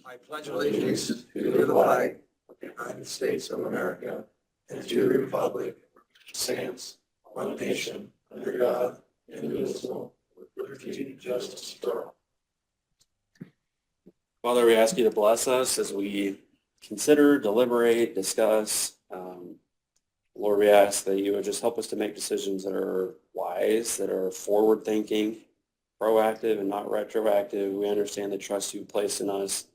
I pledge allegiance to the flag of the United States of America and to the republic which stands one nation under God, indivisible, with liberty and justice for all. Father, we ask you to bless us as we consider, deliberate, discuss. Lord, we ask that you would just help us to make decisions that are wise, that are forward-thinking, proactive, and not retroactive. We understand the trust you place in us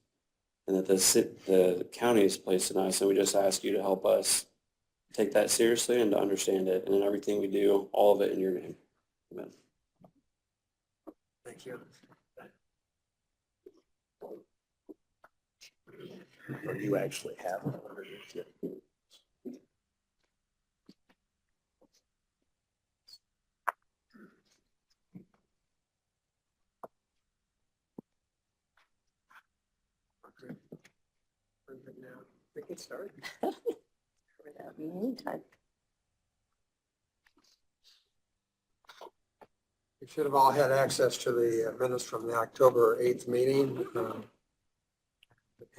and that the county has placed in us, and we just ask you to help us take that seriously and to understand it, and in everything we do, all of it in your name. Amen. Thank you. You actually have it underneath you. We can start. Meantime. You should have all had access to the minutes from the October 8th meeting.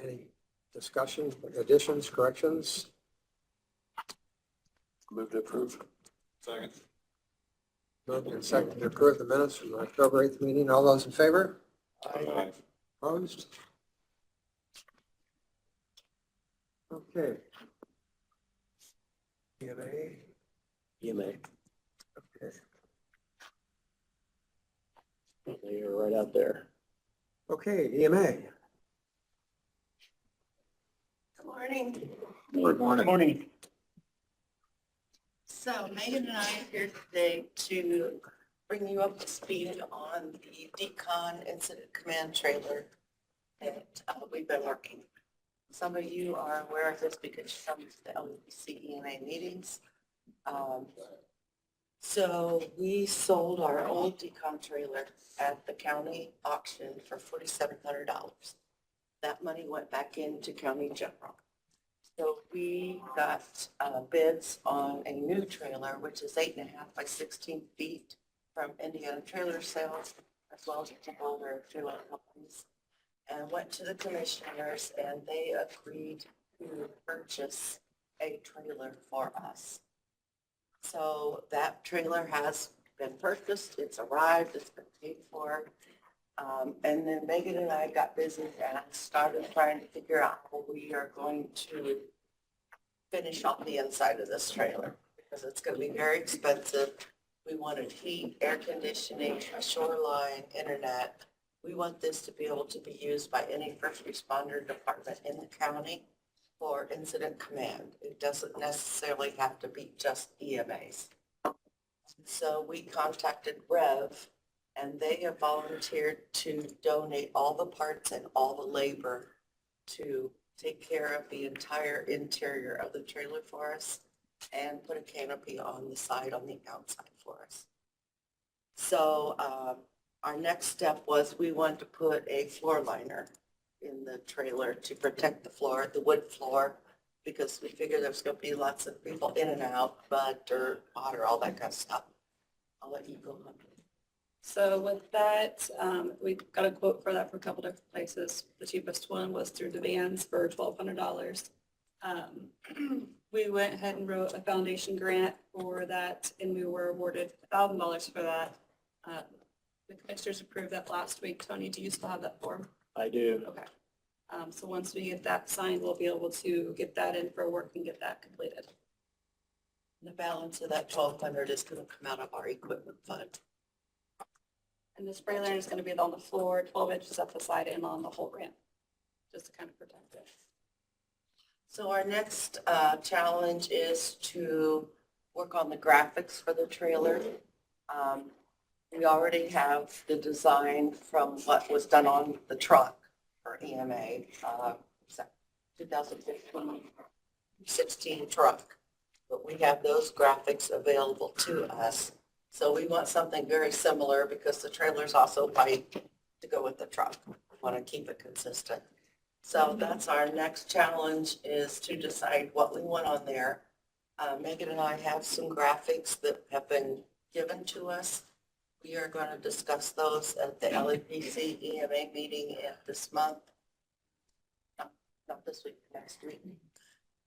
Any discussions, additions, corrections? Move to approve. Second. Moved and seconded to approve the minutes from the October 8th meeting. All those in favor? Aye. Opposed? Okay. EMA. EMA. Okay. You're right out there. Okay, EMA. Good morning. Good morning. So Megan and I are here today to bring you up to speed on the Decon Incident Command trailer that we've been working. Some of you are aware of this because you come to the LEPC EMA meetings. So we sold our old Decon trailer at the county auction for $4,700. That money went back into county general. So we got bids on a new trailer, which is 8.5 by 16 feet from Indiana Trailer Sales, as well as a couple other trailer companies, and went to the commissioners, and they agreed to purchase a trailer for us. So that trailer has been purchased, it's arrived, it's been paid for. And then Megan and I got busy and started trying to figure out how we are going to finish off the inside of this trailer, because it's going to be very expensive. We wanted heat, air conditioning, a shoreline, internet. We want this to be able to be used by any first responder department in the county for incident command. It doesn't necessarily have to be just EMAs. So we contacted Rev, and they have volunteered to donate all the parts and all the labor to take care of the entire interior of the trailer for us and put a canopy on the side, on the outside for us. So our next step was we wanted to put a floor liner in the trailer to protect the floor, the wood floor, because we figured there was going to be lots of people in and out, mud, dirt, water, all that kind of stuff. I'll let you go on. So with that, we got a quote for that from a couple different places. The cheapest one was through the Vans for $1,200. We went ahead and wrote a foundation grant for that, and we were awarded $1,000 for that. The commissioners approved that last week. Tony, do you still have that form? I do. Okay. So once we get that signed, we'll be able to get that in for work and get that completed. The balance of that $1,200 is going to come out of our equipment fund. And the spray liner is going to be on the floor, 12 inches up the side and on the whole ramp, just to kind of protect it. So our next challenge is to work on the graphics for the trailer. We already have the design from what was done on the truck for EMA, 2015-16 truck. But we have those graphics available to us. So we want something very similar because the trailer's also white to go with the truck. We want to keep it consistent. So that's our next challenge, is to decide what we want on there. Megan and I have some graphics that have been given to us. We are going to discuss those at the LEPC EMA meeting this month. not this week, next week,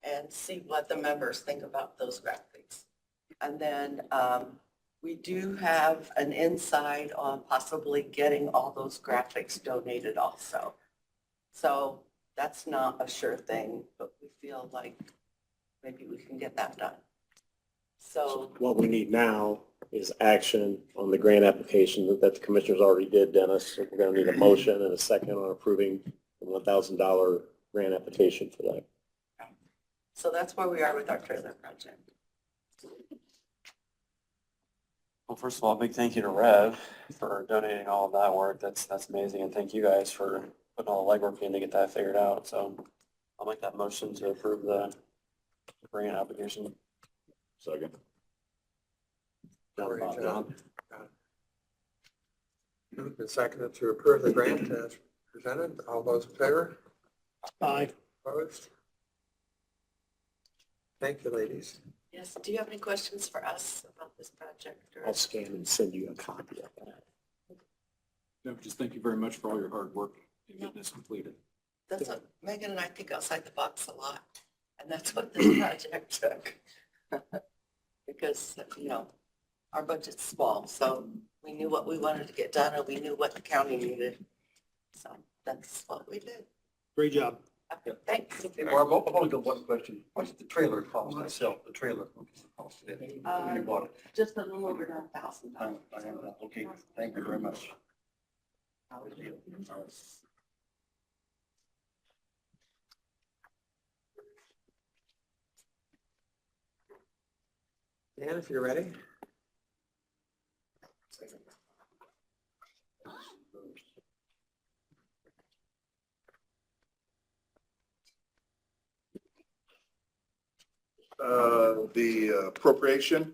and see what the members think about those graphics. And then we do have an insight on possibly getting all those graphics donated also. So that's not a sure thing, but we feel like maybe we can get that done. So What we need now is action on the grant application that the commissioners already did, Dennis. So we're going to need a motion and a second on approving the $1,000 grant application for that. so that's where we are with our trailer project. Well, first of all, big thank you to Rev for donating all of that work. That's amazing. And thank you guys for putting all the legwork in to get that figured out. So I'll make that motion to approve the grant application. Second. Corey, John. John. Moved and seconded to approve the grant as presented. All those in favor? Aye. Opposed? Thank you, ladies. Yes, do you have any questions for us about this project? Or- I'll scan and send you a copy of that. No, just thank you very much for all your hard work in getting this completed. That's what Megan and I think outside the box a lot, and that's what this project took. Because, you know, our budget's small, so we knew what we wanted to get done and we knew what the county needed. So that's what we did. Great job. Okay, thanks. Barb, I've only got one question. What's the trailer cost itself, the trailer? What's the cost of it? When you bought it? Just a little over $9,000. Okay, thank you very much. Dan, if you're ready. The appropriation,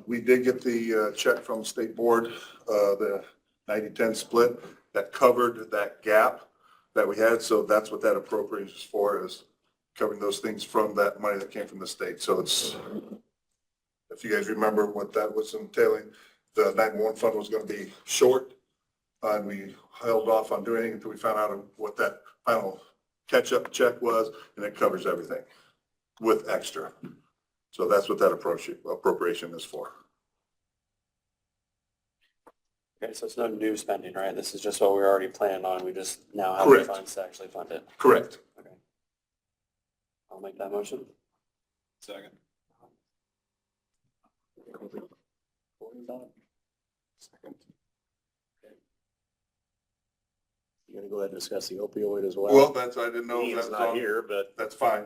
we did get the check from State Board, the 90-10 split that covered that gap that we had. So that's what that appropriation is for, is covering those things from that money that came from the state. So it's, if you guys remember what that was entailing, the 911 fund was going to be short, and we held off on doing anything until we found out what that final catch-up check was, and it covers everything with extra. So that's what that appropriation is for. Okay, so it's no new spending, right? This is just what we already planned on. We just now have the Correct. funds to actually fund it. Correct. Okay. I'll make that motion. Second. You going to go ahead and discuss the opioid as well? Well, that's, I didn't know. if He's that's not on- here, but That's fine.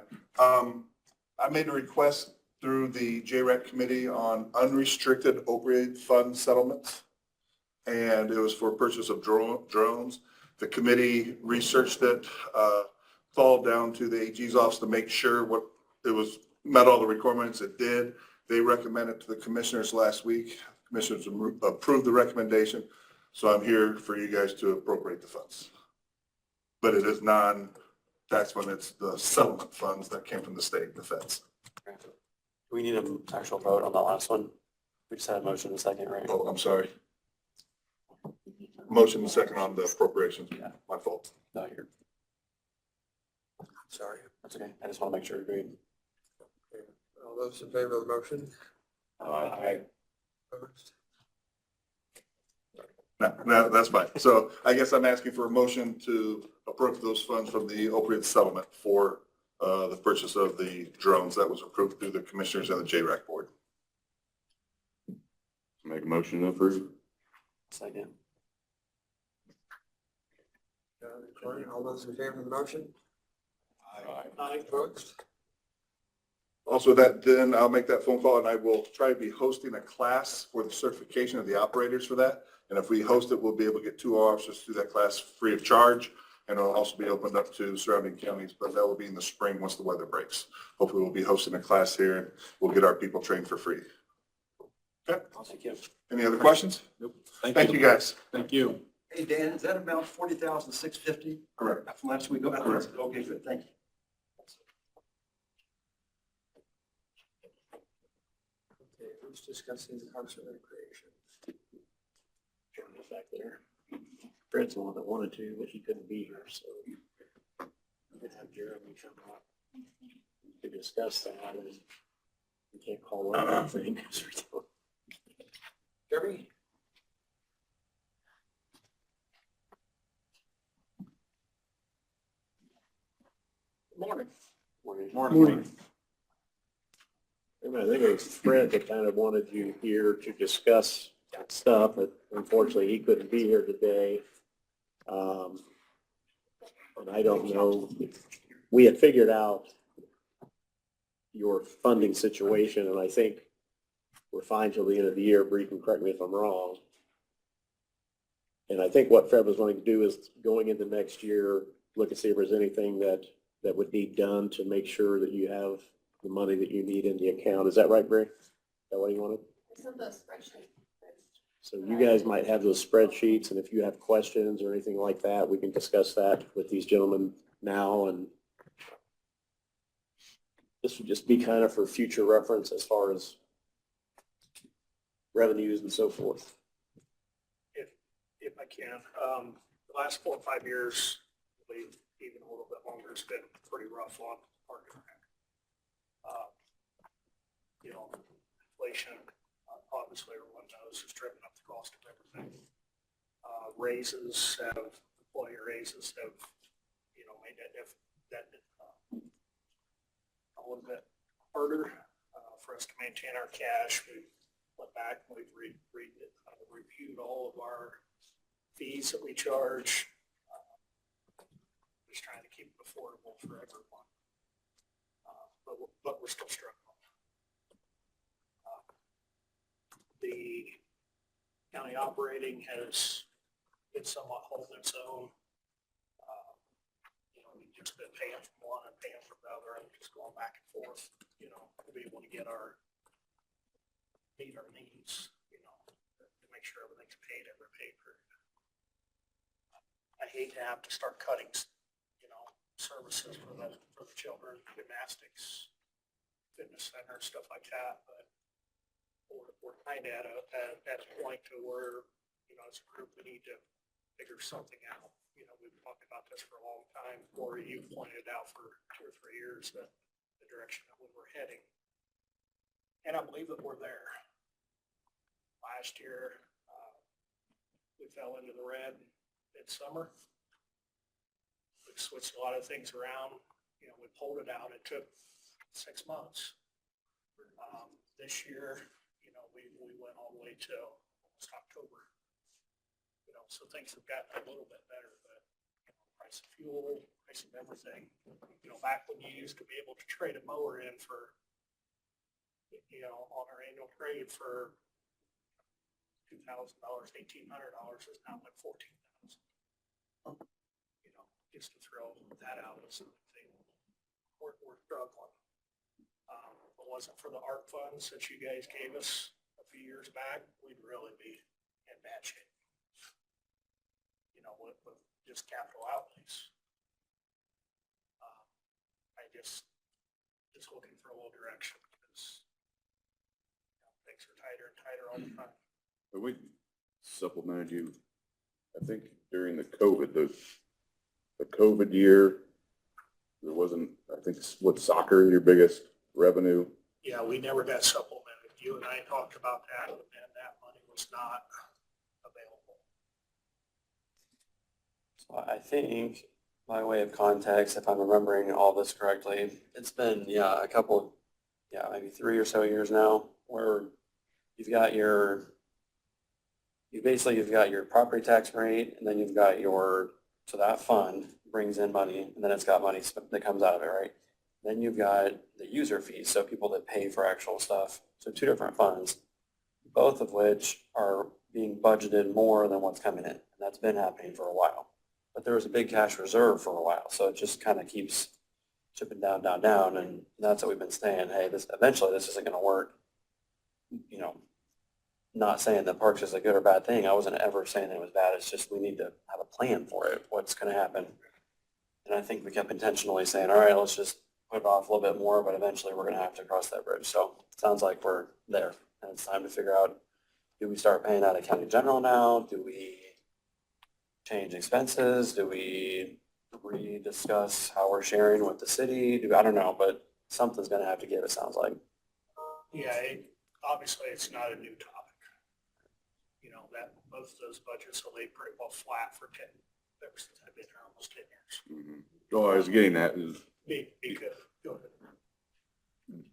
I made a request through the JREC committee on unrestricted opioid fund settlements. And it was for purchase of drones. The committee researched it, called down to the AG's office to make sure what it was, met all the requirements. It did. They recommended to the commissioners last week. Commissioners approved the recommendation. So I'm here for you guys to appropriate the funds. But it is that's when it's the settlement funds that came from the state, the feds. Okay. Do we need an actual vote on the last one? We just had a motion in a second, right? Oh, I'm sorry. Motion and second on the appropriations. Yeah. My fault. No, you're, Sorry. that's okay. I just want to make sure you're agreed. All those in favor of the motion? Aye. Opposed? No, that's fine. So I guess I'm asking for a motion to approve those funds from the opioid settlement for the purchase of the drones that was approved through the commissioners and the JREC board. Make a motion to approve. Second. John and Corey, all those in favor of the motion? Aye. Opposed? Also then I'll make that phone call and I will try to be hosting a class for the certification of the operators for that. And if we host it, we'll be able to get 2 officers through that class free of charge. And it'll also be opened up to surrounding counties, but that will be in the spring once the weather breaks. Hopefully we'll be hosting a class here and we'll get our people trained for free. Okay, Thank you. any other questions? Nope. Thank you guys. Thank you. Hey, Dan, is that about 40,650 Correct. from last week? Correct. Okay, good, thank you. Okay, who's discussing the Parks and Recreation? Jeremy's back there. Fred's the one that wanted to, but he couldn't be here, so. have Jeremy come up to discuss that. And we can't call one of thing. Jeremy? Morning. Morning. I think it was Fred that kind of wanted you here to discuss stuff, but unfortunately he couldn't be here today. And I don't know, we had figured out your funding situation, and I think we're fine till the end of the year. Bree can correct me if I'm wrong. And I think what Fred was wanting to do is going into next year, look and see if there's anything that would need done to make sure that you have the money that you need in the account. Is that right, Bree? Is that what you wanted? It's in the spreadsheet. So you guys might have those spreadsheets, and if you have questions or anything like that, we can discuss that with these gentlemen now. And this would just be kind of for future reference as far as revenues and so forth. If I can. The last 4 or 5 years, maybe even a little bit longer, it's been pretty rough on Park and Rec. Inflation, obviously everyone knows, has driven up the cost of everything. Raises have, employee raises have, made that a little bit harder for us to maintain our cash. We went back and we've reviewed all of our fees that we charge, just trying to keep it affordable for everyone. But we're still struggling. The county operating has been somewhat holding its own. We've just been paying from one and paying from the other, and just going back and forth, to be able to meet our needs, to make sure everything's paid every pay period. I hate to have to start cutting, services for the children, gymnastics, fitness center, stuff like that, but we're kind of at a point to where, as a group, we need to figure something out. We've talked about this for a long time, or you pointed out for 2 or 3 years that the direction that we were heading. And I believe that we're there. Last year, we fell into the red midsummer. We switched a lot of things around. We pulled it out. It took 6 months. This year, we went all the way till almost October. So things have gotten a little bit better, but price of fuel, price of everything. Back when you used to be able to trade a mower in for, on our annual trade for $2,000, $1,800 is now like $14,000. Just to throw that out as something we're struggling. If it wasn't for the ARP funds that you guys gave us a few years back, we'd really be in bad shape. With just capital outlays. I just looking for a little direction because things are tighter and tighter all the time. But we supplemented you, I think, during the COVID year. There wasn't, I think, soccer your biggest revenue? Yeah, we never got supplemented. You and I talked about that, and that money was not available. So I think, by way of context, if I'm remembering all this correctly, it's been, maybe 3 or so years now, where you've got your property tax rate, and then you've got so that fund brings in money, and then it's got money that comes out of it, right? Then you've got the user fees, so people that pay for actual stuff. So 2 different funds, both of which are being budgeted more than what's coming in. And that's been happening for a while. But there was a big cash reserve for a while, so it just kind of keeps chipping down, and that's what we've been saying. Hey, eventually this isn't going to work. Not saying that Parks is a good or bad thing. I wasn't ever saying it was bad. It's just we need to have a plan for it. What's going to happen? And I think we kept intentionally saying, all right, let's just put it off a little bit more, but eventually we're going to have to cross that bridge. So it sounds like we're there, and it's time to figure out: do we start paying out of county general now? Do we change expenses? Do we rediscuss how we're sharing with the city? I don't know, but something's gonna have to give, it sounds like. Yeah, obviously, it's not a new topic. You know, that both of those budgets are laid pretty well flat for 10, ever since I've been here almost 10 years. Mhm. Oh, I was getting at is Be good. Go ahead.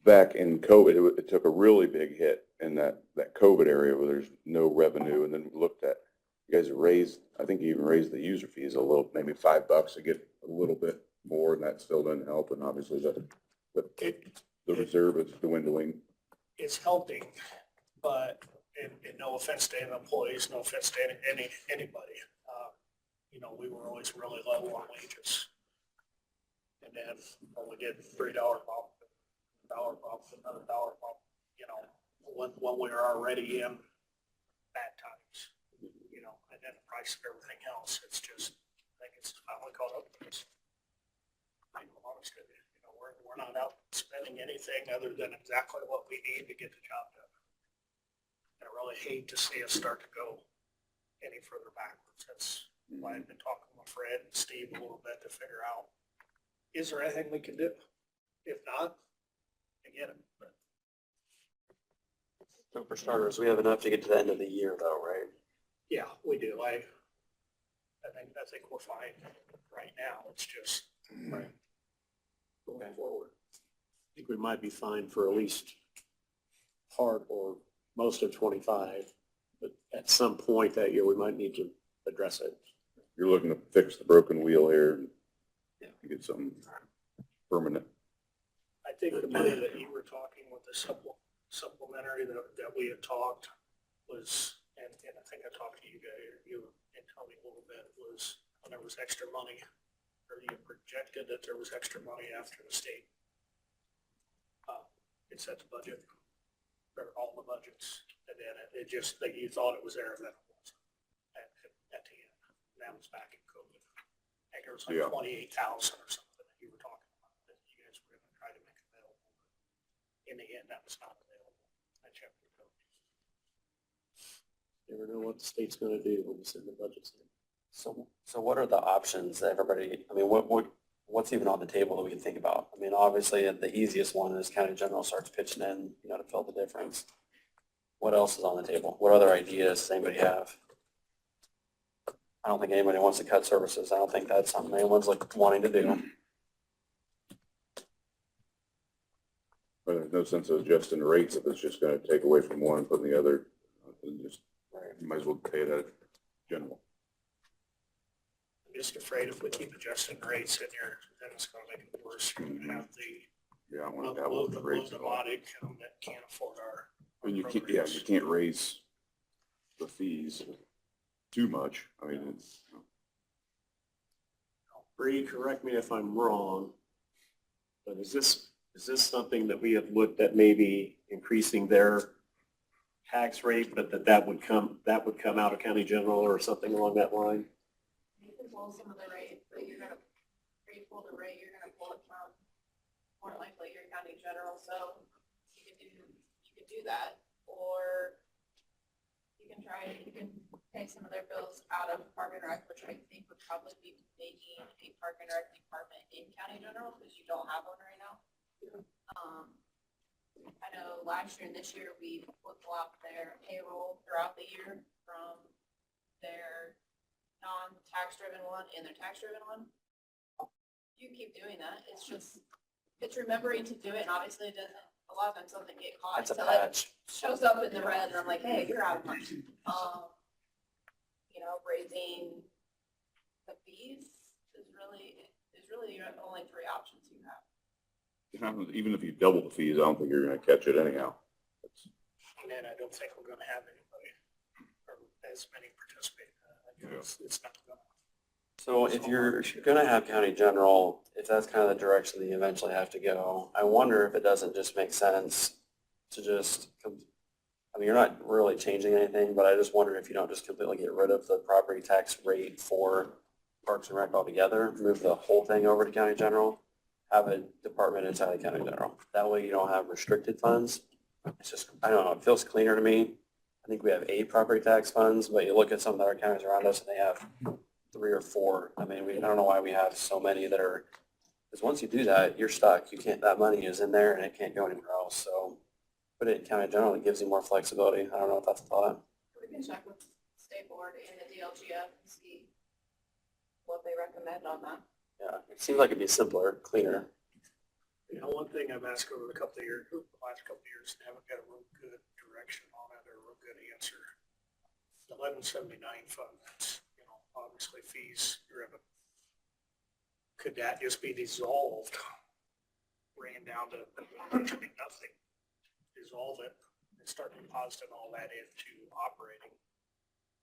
back in COVID, it took a really big hit in that COVID area where there's no revenue. And then we looked at, you guys raised, I think you even raised the user fees a little, maybe $5 to get a little bit more, and that still doesn't help. And obviously the reserve is dwindling. It's helping, but, and no offense to any employees, no offense to anybody. You know, we were always really low on wages. And then when we did $3 bump, $1 bump, another $1 bump, you know, when we were already in bad times, you know, and then the price of everything else, it's just, I think it's finally caught up to us. I'm honest with you, you know, we're not out spending anything other than exactly what we need to get the job done. And I really hate to see us start to go any further backwards. That's why I've been talking with Fred and Steve a little bit to figure out, is there anything we can do? If not, I get it. But So for starters, we have enough to get to the end of the year though, right? yeah, we do. I think we're fine right now. It's just going forward. I think we might be fine for at least part or most of 25, but at some point that year, we might need to address it. You're looking to fix the broken wheel here and get something permanent. I think the money that you were talking with the supplementary that we had talked was, and I think I talked to you guys, you and tell me a little bit, was when there was extra money, or you projected that there was extra money after the state. It set the budget, or all the budgets, and then it just, like you thought it was there, and then it wasn't at the end. That was back in COVID. I think it was like Yeah. 28,000 or something that you were talking about that you guys were going to try to make available. In the end, that was not available. I checked with COVID. Never know what the state's going to do when we send the budgets in. So what are the options that everybody, I mean, what's even on the table that we can think about? I mean, obviously the easiest one is county general starts pitching in, you know, to fill the difference. What else is on the table? What other ideas does anybody have? I don't think anybody wants to cut services. I don't think that's something anyone's like wanting to do. But there's no sense of adjusting the rates if it's just gonna take away from one and put in the other. Just, you might as well pay that general. I'm just afraid if we keep adjusting rates in here, then it's going to make it worse. You're going to have the Yeah, I want to have with the rates. a lot of income that can't afford our. And you can't, yeah, you can't raise the fees too much. I mean, it's, Bree, correct me if I'm wrong, but is this something that we have looked at, maybe increasing their tax rate, but that would come out of county general or something along that line? You can pull some of the rate, but you're gonna pull the rate, you're gonna pull it from more likely your county general, so you could do that, or you can pay some of their bills out of Park and Rec, which I think would probably be making a Park and Rec department in county general, because you don't have one right now. I know last year and this year, we flip-flopped their payroll throughout the year from their non-tax driven one and their tax driven one. You keep doing that. It's just, it's remembering to do it, and obviously it doesn't, a lot of times something get caught. It's a until it patch. shows up in the red, and I'm like, hey, you're out of money. You know, raising the fees is really your only three options you have. even if you double the fees, I don't think you're gonna catch it anyhow. And then I don't think we're going to have anybody, or as many participate. It's not going to. So if you're gonna have county general, if that's kind of the direction that you eventually have to go, I wonder if it doesn't just make sense to just, I mean, you're not really changing anything, but I just wonder if you don't just completely get rid of the property tax rate for Parks and Rec altogether, move the whole thing over to county general, have a department inside the county general. That way you don't have restricted funds. It's just, I don't know, it feels cleaner to me. I think we have 8 property tax funds, but you look at some of the other counties around us and they have 3 or 4. I mean, I don't know why we have so many that are, because once you do that, you're stuck. You can't, that money is in there and it can't go anywhere else. So put it in county general, it gives you more flexibility. I don't know if that's a thought. We can check with state board and the DLGF and see what they recommend on that. Yeah, it seems like it'd be simpler, cleaner. You know, one thing I've asked over the last couple of years, and haven't got a real good direction on it or a real good answer. The 1179 fund, that's, you know, obviously fees driven. Could that just be dissolved, ran down to nothing? Dissolve it and start depositing all that into operating.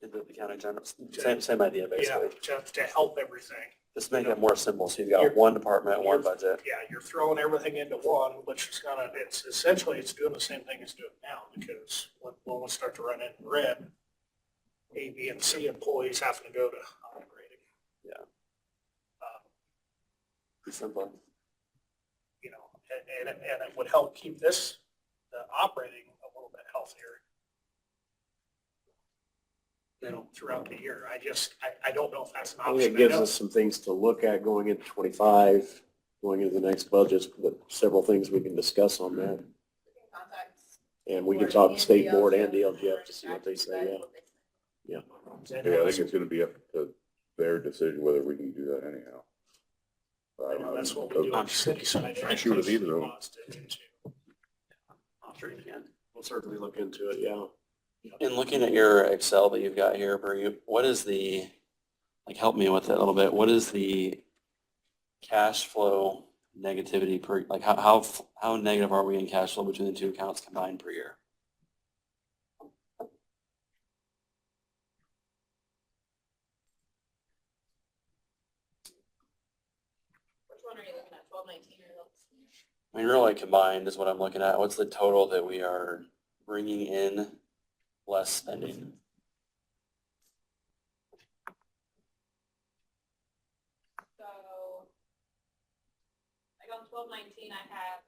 Into the county general, same idea Yeah, basically. to help everything. Just make it more simple. So you've got one department, one budget. Yeah, you're throwing everything into one, which is kind of, it's essentially, it's doing the same thing it's doing now, because when we start to run in red, A, B, and C employees have to go to operating. Yeah. Um, Be simpler. You know, and it would help keep this, the operating a little bit healthier, you know, throughout the year. I don't know if that's an I think option. it gives I know- us some things to look at going into 25, going into the next budgets, but several things we can discuss on that. We can contact. And we can board talk and state board and DLGF DLGF to see what they say, yeah. what they say. Yeah. Yeah, I think it's gonna be up to their decision whether we can do that anyhow. I know that's what we do on the city side. I shoot with either of them. I'm sure you can. We'll certainly look into it, yeah. In looking at your Excel that you've got here, Bree, what is the, like, help me with it a little bit. What is the cash flow negativity per, like, how negative are we in cash flow between the two accounts combined per year? Which one are you looking at, 1219 or those? I mean, really combined is what I'm looking at. What's the total that we are bringing in less spending? So, like on 1219, I have,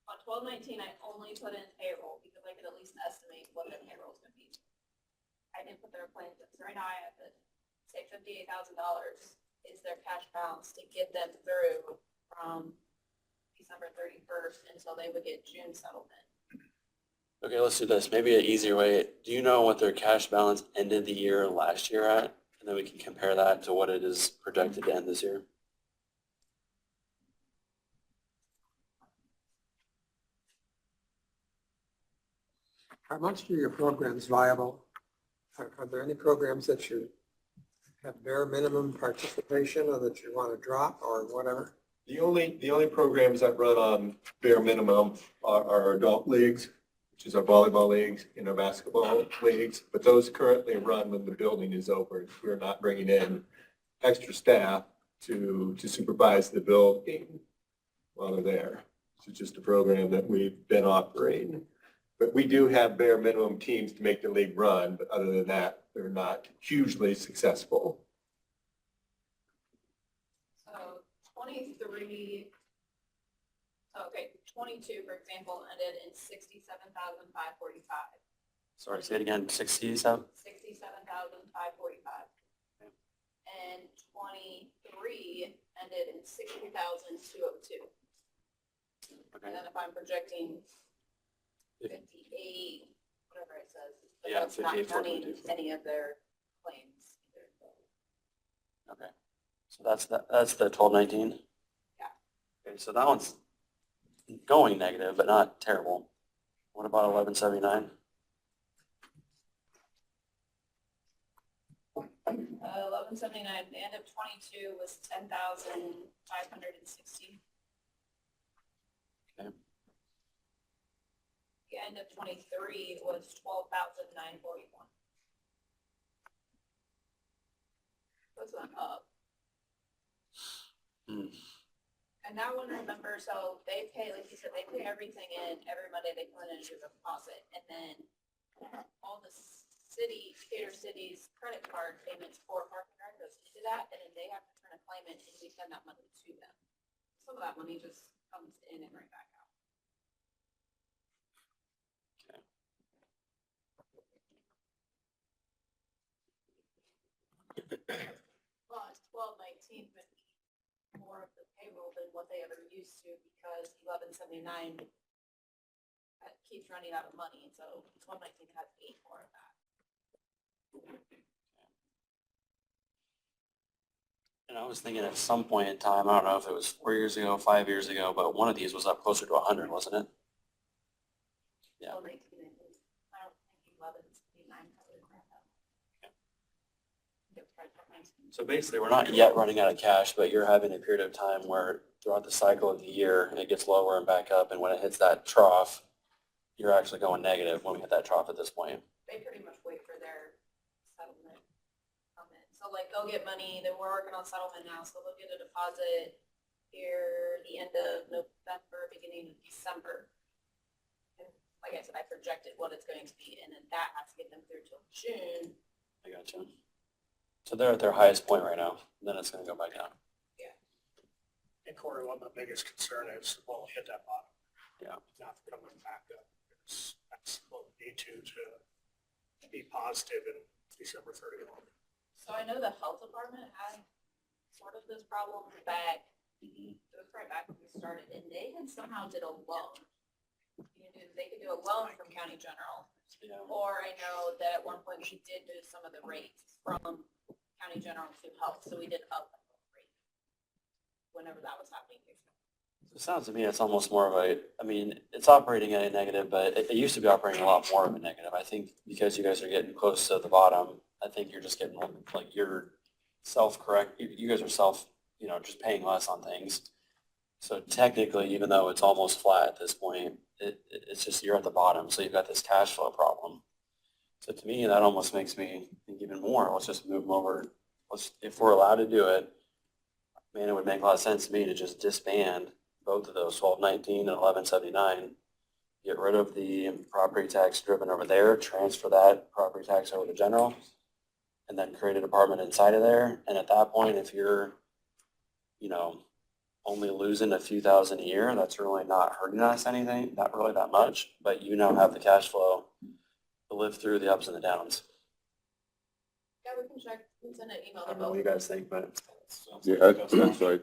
on 1219, I only put in payroll because I could at least estimate what the payroll is gonna be. I didn't put their plans in, so right now I have to say $58,000 is their cash balance to get them through from December 31st until they would get June settlement. Okay, let's do this. Maybe an easier way. Do you know what their cash balance ended the year last year at? And then we can compare that to what it is projected to end this year. Are most of your programs viable? Are there any programs that you have bare minimum participation or that you want to drop or whatever? The only programs that run on bare minimum are our adult leagues, which is our volleyball leagues and our basketball leagues. But those currently run when the building is open. We're not bringing in extra staff to supervise the building while they're there. It's just a program that we've been operating. But we do have bare minimum teams to make the league run, but other than that, they're not hugely successful. So 23, okay, 22, for example, ended in 67,545. Sorry, say it again, 67? 67,545. And 23 ended in 60,202. Okay. And then if I'm projecting 58, whatever it says, but Yeah, that's not 58,422. counting any of their claims either. Okay. So that's the 1219? Yeah. Okay, so that one's going negative, but not terrible. What about 1179? 1179, the end of 22 was 10,560. Okay. The end of 23 was 12,941. That's went up. Hmm. And now I want to remember, so they pay, like you said, they pay everything in every Monday. They put in a deposit, and then all the city, Decatur City's credit card payments for parking rec goes into that, and then they have to turn a claim in, and we send that money to them. Some of that money just comes in and right back out. Well, it's 1219, but more of the payroll than what they ever used to because 1179 keeps running out of money, so 1219 has 8 more of that. And I was thinking at some point in time, I don't know if it was 4 years ago, 5 years ago, but one of these was up closer to 100, wasn't it? Yeah. 1219, I don't think 1179 covered that. Yep, right, that makes sense. So basically, we're not yet running out of cash, but you're having a period of time where throughout the cycle of the year, it gets lower and back up, and when it hits that trough, you're actually going negative when we hit that trough at this point. They pretty much wait for their settlement come in. So like they'll get money, then we're working on settlement now, so they'll get a deposit here the end of November, beginning of December. And like I said, I projected what it's going to be, and then that has to get them through till June. I got you. So they're at their highest point right now, and then it's going to go back down. And Corey, what my biggest concern is, well, hit that bottom. Yeah. Not coming back up. That's what we need to be positive in December 31. So I know the health department had sort of this problem back, it was right back when we started, and they had somehow did a loan. They could do a loan from county general. Yeah. Or I know that at one point we did move some of the rates from county general to health, so we did up the rate whenever that was happening. It sounds to me it's almost more of a, I mean, it's operating at a negative, but it used to be operating a lot more of a negative. I think because you guys are getting close to the bottom, I think you're just getting like you're self-correct. You guys are just paying less on things. So technically, even though it's almost flat at this point, it's just you're at the bottom. So you've got this cash flow problem. So to me, that almost makes me think even more. Let's just move them over. If we're allowed to do it, man, it would make a lot of sense to me to just disband both of those, 1219 and 1179. Get rid of the property tax driven over there, transfer that property tax over to general, and then create a department inside of there. And at that point, if you're, only losing a few thousand a year, that's really not hurting us anything, not really that much, but you now have the cash flow to live through the ups and the downs. Yeah, we can check, we can send an email I to don't know both. what you guys think, but. Yeah, that's right.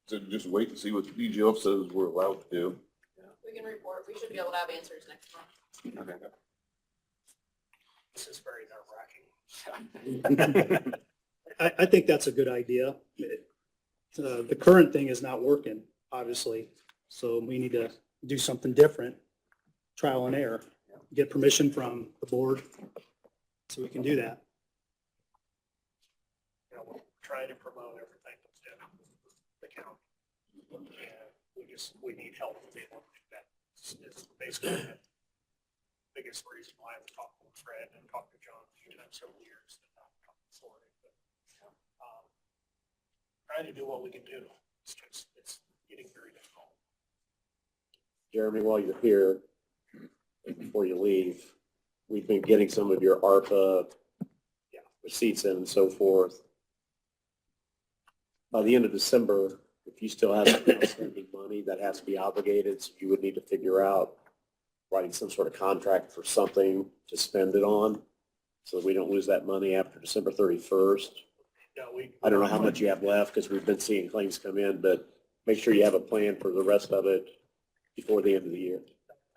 So just wait and see what the DGL says we're allowed to do. We can report, we should be able to have answers next month. Okay. This is very nerve-wracking. I think that's a good idea. The current thing is not working, obviously, so we need to do something different, trial and error, get permission from the board so we can do that. We're trying to promote everything that's in the county. And we need help to be able to do that. It's basically the biggest reason why I've talked with Fred and talked to John a few times over the years. Trying to do what we can do. It's getting very difficult. Jeremy, while you're here, before you leave, we've been getting some of your ARPA receipts in and so forth. By the end of December, if you still have outstanding money that has to be obligated, so you would need to figure out writing some sort of contract for something to spend it on so that we don't lose that money after December 31st. I don't know how much you have left because we've been seeing claims come in, but make sure you have a plan for the rest of it before the end of the year.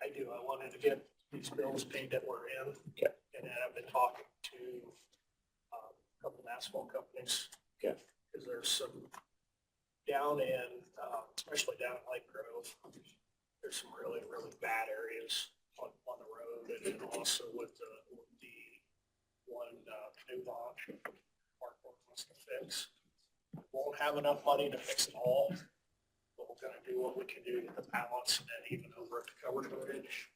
I do. I wanted to get these bills paid that we're in. Okay. And then I've been talking to a couple of asphalt companies. Okay. Because there's some down in, especially down in Lake Grove, there's some really, really bad areas on the road. And then also with the one new launch, Mark wants to fix. Won't have enough money to fix it all, but we're gonna do what we can do to the balance, and then even over at the covered bridge,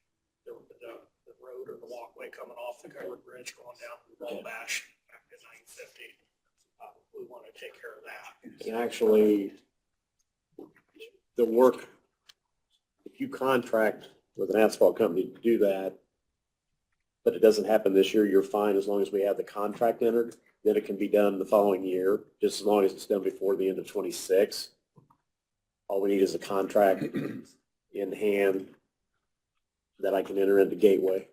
the road or the walkway coming off the covered bridge going down to the Wabash back to 950. We want to take care of that. And actually, the work, if you contract with an asphalt company to do that, but it doesn't happen this year, you're fine as long as we have the contract entered. Then it can be done the following year, just as long as it's done before the end of 26. All we need is a contract in hand that I can enter into Gateway.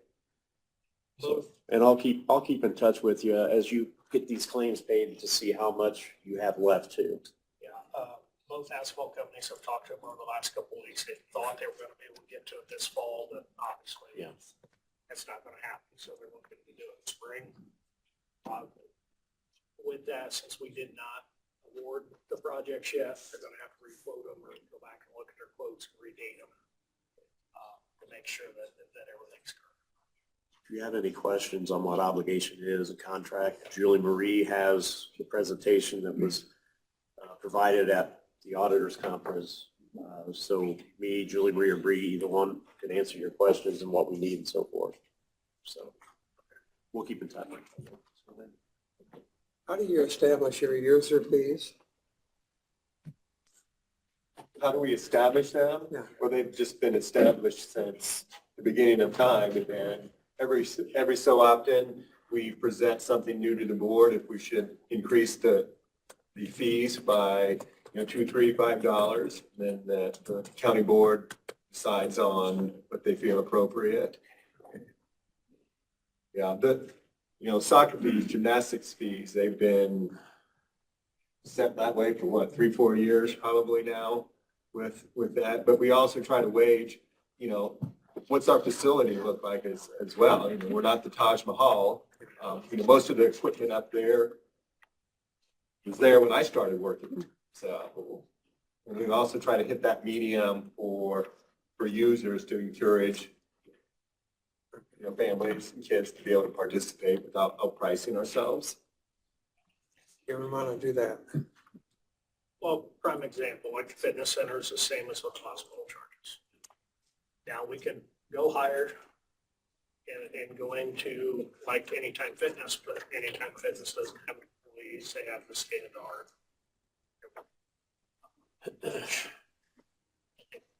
So, and I'll keep in touch with you as you get these claims paid to see how much you have left too. Yeah, both asphalt companies have talked to them over the last couple of weeks. They thought they were gonna be able to get to it this fall, but obviously Yeah. that's not gonna happen, so they're looking to do it in spring. With that, since we did not award the projects yet, they're gonna have to re-quote them or go back and look at their quotes and redate them to make sure that everything's correct. If you have any questions on what obligation is, a contract, Julie Marie has the presentation that was provided at the auditors conference. So me, Julie Marie, or Bree, either one can answer your questions and what we need and so forth. So we'll keep in touch. How do you establish your user fees? How do we establish them? Yeah. Well, they've just been established since the beginning of time, and then every so often, we present something new to the board, if we should increase the fees by, $2, $3, $5, then the county board decides on what they feel appropriate. Yeah, soccer fees, gymnastics fees, they've been set that way for what, 3, 4 years probably now with that. But we also try to wage, what's our facility look like as well? We're not the Taj Mahal. Most of the equipment up there was there when I started working. So, and we also try to hit that medium for users to encourage families and kids to be able to participate without outpricing ourselves. You would want to do that. Well, prime example, like the fitness center is the same as what the hospital charges. Now, we can go higher and go into like Anytime Fitness, but Anytime Fitness doesn't have employees, they have the state of the art.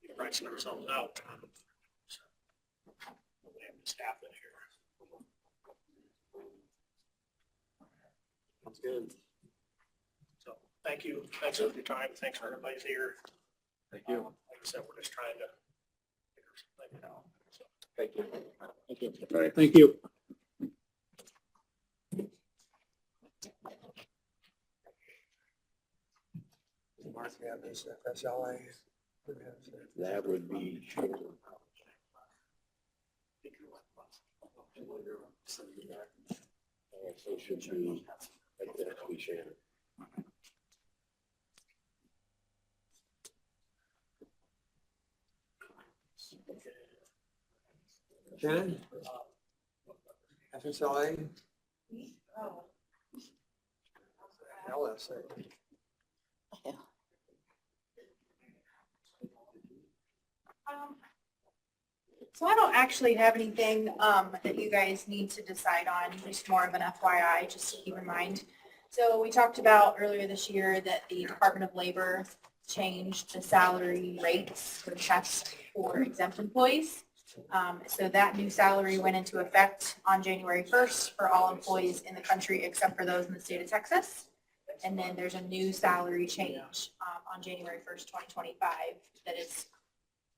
We're pricing ourselves out. So, we have the staff in here. Sounds good. So, thank you. Thanks for your time. Thanks for everybody's here. Thank you. Like I said, we're just trying to figure something out. So, Thank you. All right. Thank you. Mark, you have this FSLA. That would be. So should you, like that, we share. Shannon? FSLA? LSA. So I don't actually have anything that you guys need to decide on, just more of an FYI, just to keep in mind. So we talked about earlier this year that the Department of Labor changed the salary rates for test for exempt employees. So that new salary went into effect on January 1st for all employees in the country except for those in the state of Texas. And then there's a new salary change on January 1st, 2025 that is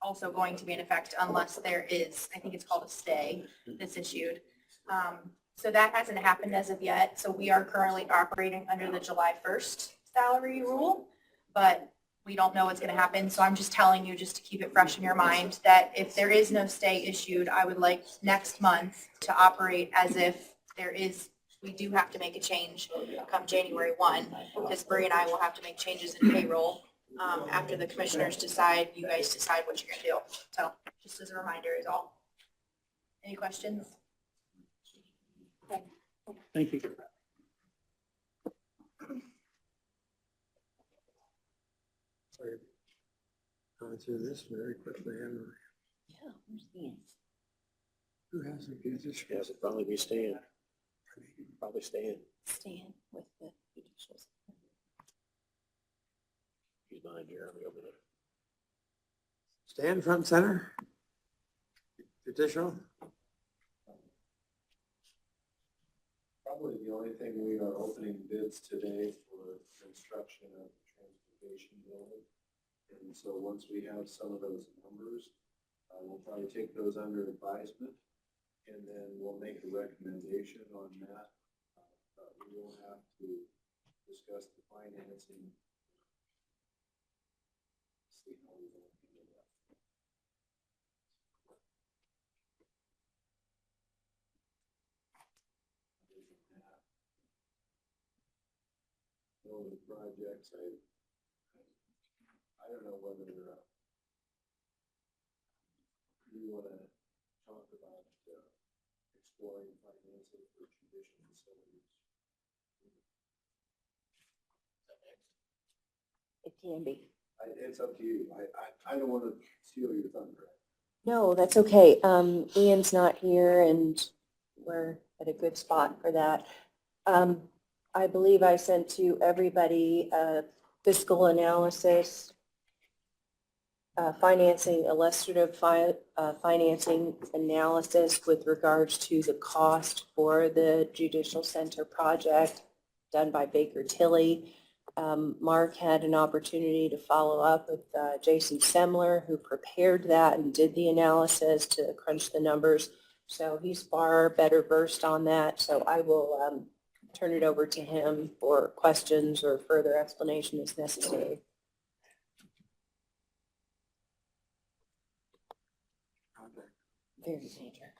also going to be in effect unless there is, I think it's called a stay that's issued. So that hasn't happened as of yet. So we are currently operating under the July 1st salary rule, but we don't know what's going to happen. So I'm just telling you, just to keep it fresh in your mind, that if there is no stay issued, I would like next month to operate as if there is, we do have to make a change come January 1, because Bree and I will have to make changes in payroll after the commissioners decide, you guys decide what you're going to do. So just as a reminder is all. Any questions? Thank you. Sorry. Going through this very quickly. Yeah, where's the ends? Who has the position? Yes, it'd probably be Stan. Probably Stan. Stand with the judicials. He's behind Jeremy over there. Stand front and center? Judicial? Probably the only thing we are opening bids today for construction of the transportation building. And so once we have some of those numbers, we'll probably take those under advisement, and then we'll make a recommendation on that we will have to discuss the financing. See how we want to do that. All the projects, I don't know whether you want to talk about exploring financing for judicial facilities. It can be. It's up to you. I don't want to steal your thunder. No, that's okay. Ian's not here and we're at a good spot for that. I believe I sent to everybody a fiscal analysis, financing, illustrative financing analysis with regards to the cost for the judicial center project done by Baker Tilly. Mark had an opportunity to follow up with Jason Semler, who prepared that and did the analysis to crunch the numbers. So he's far better versed on that. So I will turn it over to him for questions or further explanation as necessary. Very major.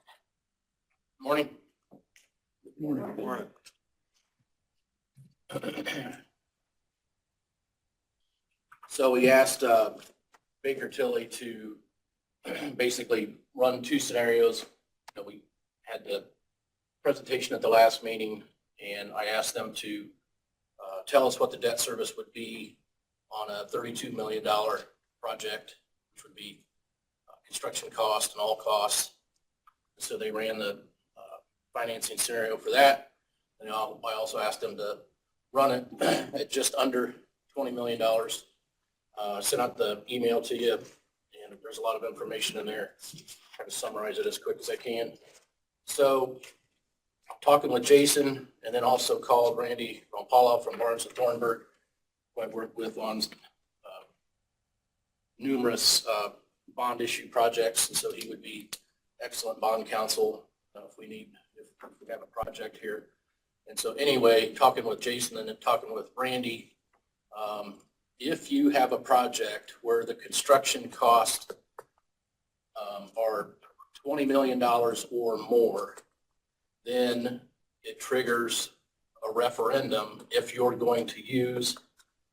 Morning. Morning. So we asked Baker Tilly to basically run two scenarios. We had the presentation at the last meeting, and I asked them to tell us what the debt service would be on a $32 million project, which would be construction cost and all costs. So they ran the financing scenario for that. And I also asked them to run it at just under $20 million. Sent out the email to you, and there's a lot of information in there. Try to summarize it as quick as I can. So talking with Jason, and then also called Randy Rompala from Barnes and Thornburg, who I've worked with on numerous bond issue projects, and so he would be excellent bond counsel if we have a project here. And so anyway, talking with Jason and then talking with Randy, if you have a project where the construction costs are $20 million or more, then it triggers a referendum if you're going to use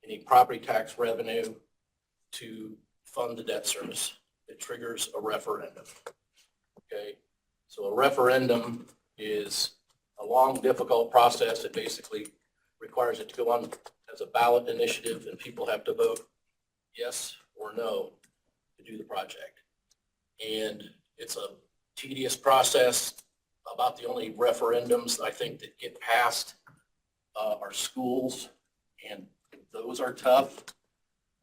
any property tax revenue to fund the debt service. It triggers a referendum. Okay, so a referendum is a long, difficult process. It basically requires it to go on as a ballot initiative, and people have to vote yes or no to do the project. And it's a tedious process. About the only referendums I think that get passed are schools, and those are tough.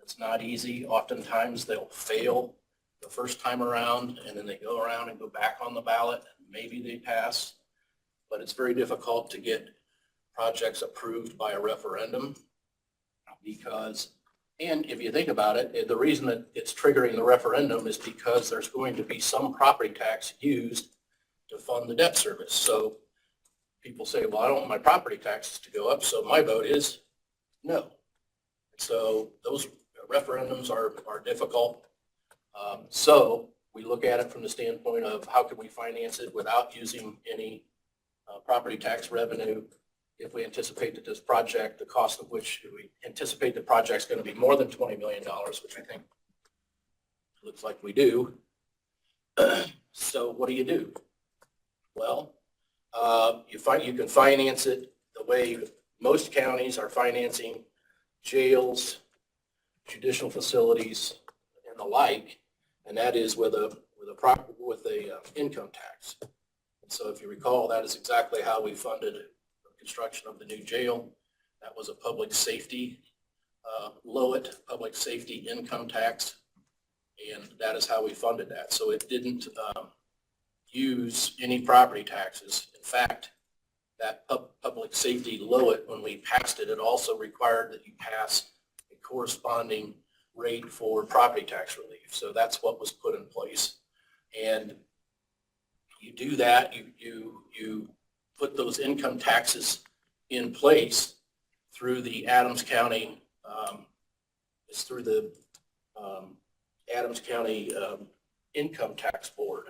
It's not easy. Oftentimes they'll fail the first time around, and then they go around and go back on the ballot. Maybe they pass, but it's very difficult to get projects approved by a referendum because, and if you think about it, the reason that it's triggering the referendum is because there's going to be some property tax used to fund the debt service. So people say, well, I don't want my property taxes to go up, so my vote is no. So those referendums are difficult. So we look at it from the standpoint of how can we finance it without using any property tax revenue if we anticipate that this project, the cost of which we anticipate the project's going to be more than $20 million, which I think looks like we do. So what do? Well, you can finance it the way most counties are financing jails, judicial facilities, and the like, and that is with a income tax. And so if you recall, that is exactly how we funded the construction of the new jail. That was a public safety, LOIT, public safety income tax, and that is how we funded that. So it didn't use any property taxes. In fact, that public safety LOIT, when we passed it, it also required that you pass a corresponding rate for property tax relief. So that's what was put in place. And you do that, you put those income taxes in place through the Adams County, it's through the Adams County Income Tax Board.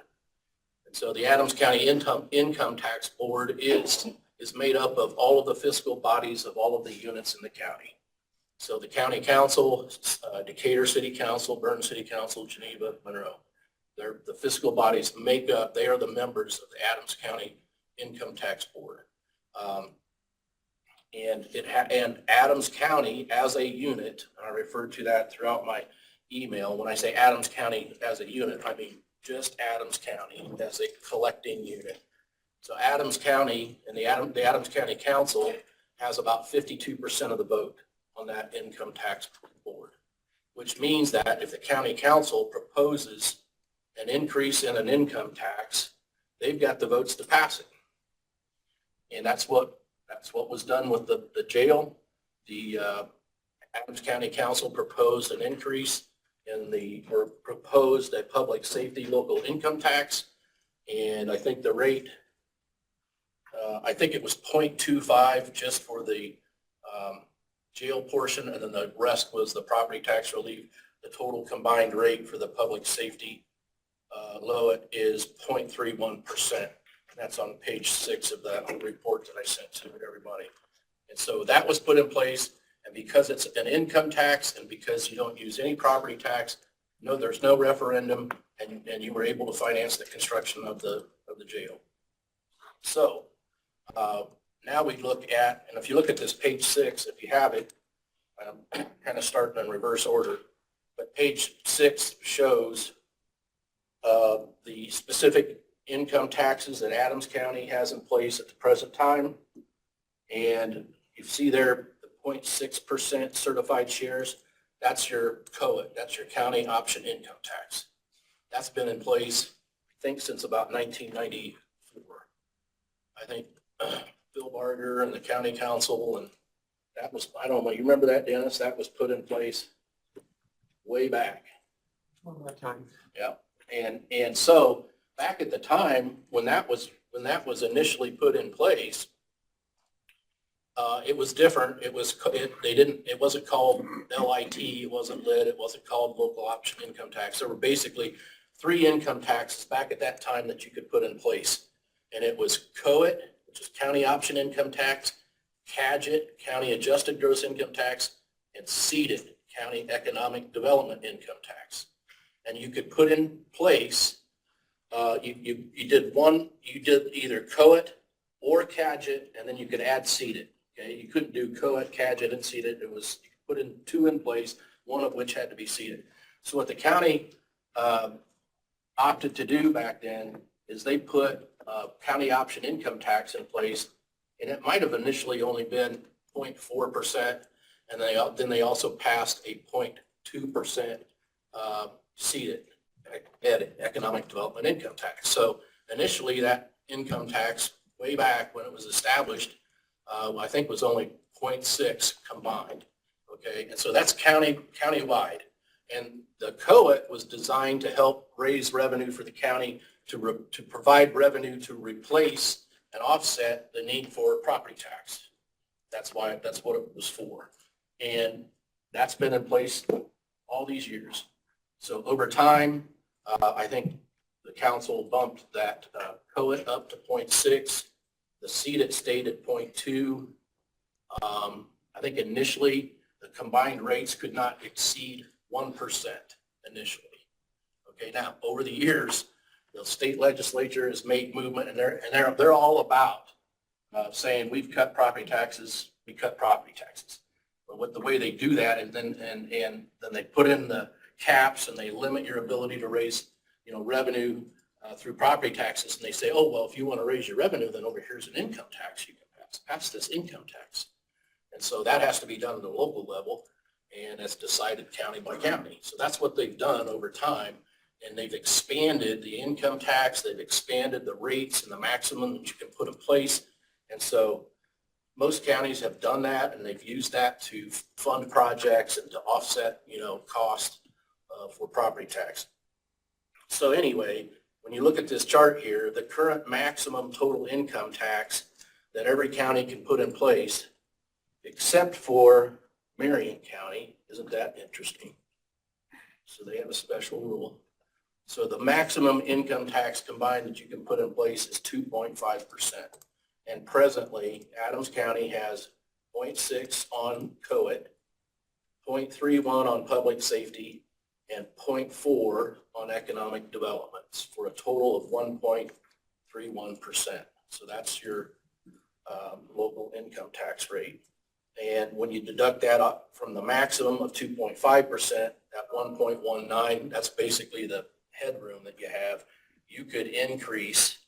And so the Adams County Income Tax Board is made up of all of the fiscal bodies of all of the units in the county. So the county council, Decatur City Council, Burton City Council, Geneva, Monroe. They're the fiscal bodies make up, they are the members of the Adams County Income Tax Board. And Adams County as a unit, I referred to that throughout my email. When I say Adams County as a unit, I mean just Adams County as a collecting unit. So Adams County and the Adams County Council has about 52% of the vote on that income tax board, which means that if the county council proposes an increase in an income tax, they've got the votes to pass it. And that's what was done with the jail. The Adams County Council proposed an increase or proposed a public safety local income tax. And I think the rate, I think it was 0.25 just for the jail portion, and then the rest was the property tax relief. The total combined rate for the public safety LOIT is 0.31%. That's on page 6 of that report that I sent to everybody. And so that was put in place, and because it's an income tax and because you don't use any property tax, no, there's no referendum, and you were able to finance the construction of the jail. So now we look at, and if you look at this page 6, if you have it, I'm kind of starting in reverse order, but page 6 shows the specific income taxes that Adams County has in place at the present time. And you see there the 0.6% certified shares, that's your COIT, that's your county option income tax. That's been in place, I think, since about 1994. I think Bill Barger and the county council, and that was, I don't know, you remember that, Dennis? That was put in place way back. One more time. Yeah. And so back at the time when that was initially put in place, it was different. It wasn't called LIT, it wasn't LIT, it wasn't called local option income tax. There were basically 3 income taxes back at that time that you could put in place. And it was COIT, which is county option income tax, CAGIT, county adjusted gross income tax, and CEDAT, county economic development income tax. And you could put in place, you did either COIT or CAGIT, and then you could add CEDAT. Okay, you couldn't do COIT, CAGIT, and CEDAT. It was, you could put in 2 in place, one of which had to be CEDAT. So what the county opted to do back then is they put county option income tax in place, and it might have initially only been 0.4%, and then they also passed a 0.2% CEDAT, economic development income tax. So initially that income tax, way back when it was established, I think was only 0.6 combined. Okay, and so that's countywide. And the COIT was designed to help raise revenue for the county, to provide revenue to replace and offset the need for property tax. That's what it was for. And that's been in place all these years. So over time, I think the council bumped that COIT up to 0.6. The CEDAT stayed at 0.2. I think initially the combined rates could not exceed 1% initially. Okay, now over the years, the state legislature has made movement, and they're all about saying we've cut property taxes, we cut property taxes. But with the way they do that, and then they put in the caps and they limit your ability to raise, revenue through property taxes, and they say, oh, well, if you want to raise your revenue, then over here's an income tax you can pass this income tax. And so that has to be done at the local level, and it's decided county by county. So that's what they've done over time, and they've expanded the income tax, they've expanded the rates and the maximum that you can put in place. And so most counties have done that, and they've used that to fund projects and to offset, cost for property tax. So anyway, when you look at this chart here, the current maximum total income tax that every county can put in place, except for Marion County. Isn't that interesting? So they have a special rule. So the maximum income tax combined that you can put in place is 2.5%. And presently, Adams County has 0.6 on COIT, 0.31 on public safety, and 0.4 on economic developments for a total of 1.31%. So that's your local income tax rate. And when you deduct that up from the maximum of 2.5%, at 1.19, that's basically the headroom that you have. You could increase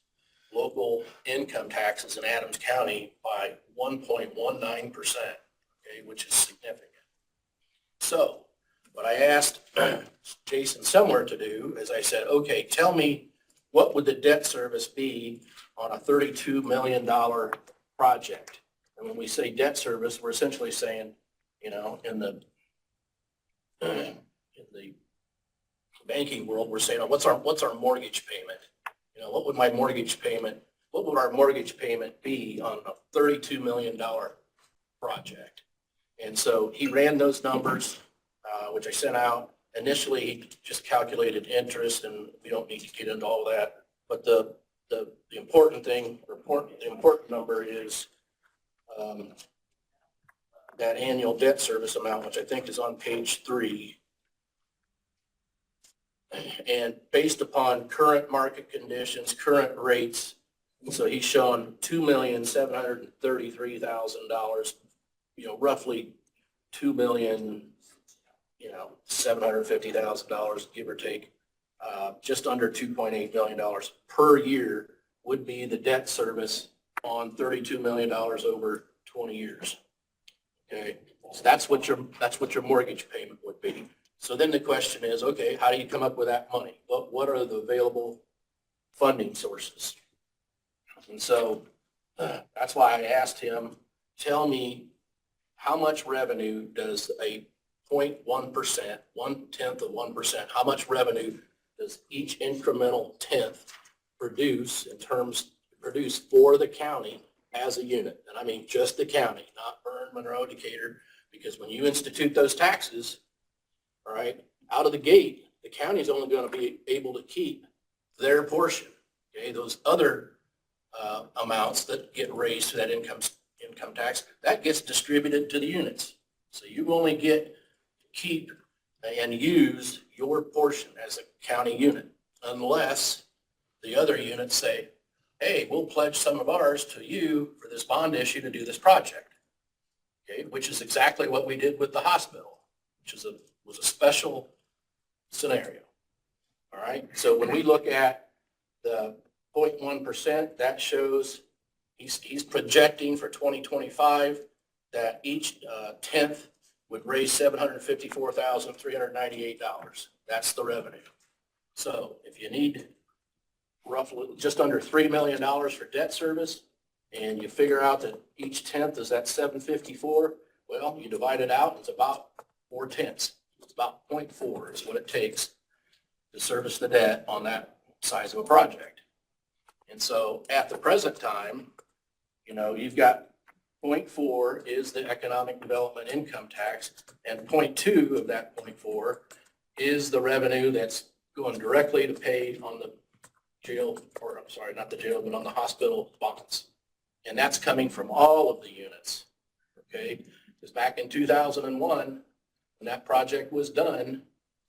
local income taxes in Adams County by 1.19%, okay, which is significant. So what I asked Jason Semler to do is I said, okay, tell me what would the debt service be on a $32 million project? And when we say debt service, we're essentially saying, you know, in the banking world, we're saying, oh, what's our mortgage payment? You know, what would our mortgage payment be on a $32 million project? And so he ran those numbers, which I sent out. Initially, he just calculated interest, and we don't need to get into all that. But the important thing, the important number is that annual debt service amount, which I think is on page 3. And based upon current market conditions, current rates, so he's showing $2,733,000, you know, roughly $2,750,000, give or take, just under $2.8 million per year would be the debt service on $32 million over 20 years. Okay, so that's what your mortgage payment would be. So then the question is, okay, how do you come up with that money? What are the available funding sources? And so that's why I asked him, tell me how much revenue does a 0.1%, 1/10 of 1%, how much revenue does each incremental tenth produce for the county as a unit? And I mean just the county, not Bern, Monroe, Decatur, because when you institute those taxes, all right, out of the gate, the county is only going to be able to keep their portion. Okay, those other amounts that get raised to that income tax, that gets distributed to the units. So you only get to keep and use your portion as a county unit, unless the other units say, hey, we'll pledge some of ours to you for this bond issue to do this project. Okay, which is exactly what we did with the hospital, which was a special scenario. All right, so when we look at the 0.1%, that shows he's projecting for 2025 that each tenth would raise $754,398. That's the revenue. So if you need roughly just under $3 million for debt service, and you figure out that each tenth is at 754, well, you divide it out, it's about 4/10. It's about 0.4 is what it takes to service the debt on that size of a project. And so at the present time, you know, you've got 0.4 is the economic development income tax, and 0.2 of that 0.4 is the revenue that's going directly to pay on the jail, or I'm sorry, not the jail, but on the hospital bonds. And that's coming from all of the units, okay? Because back in 2001, when that project was done,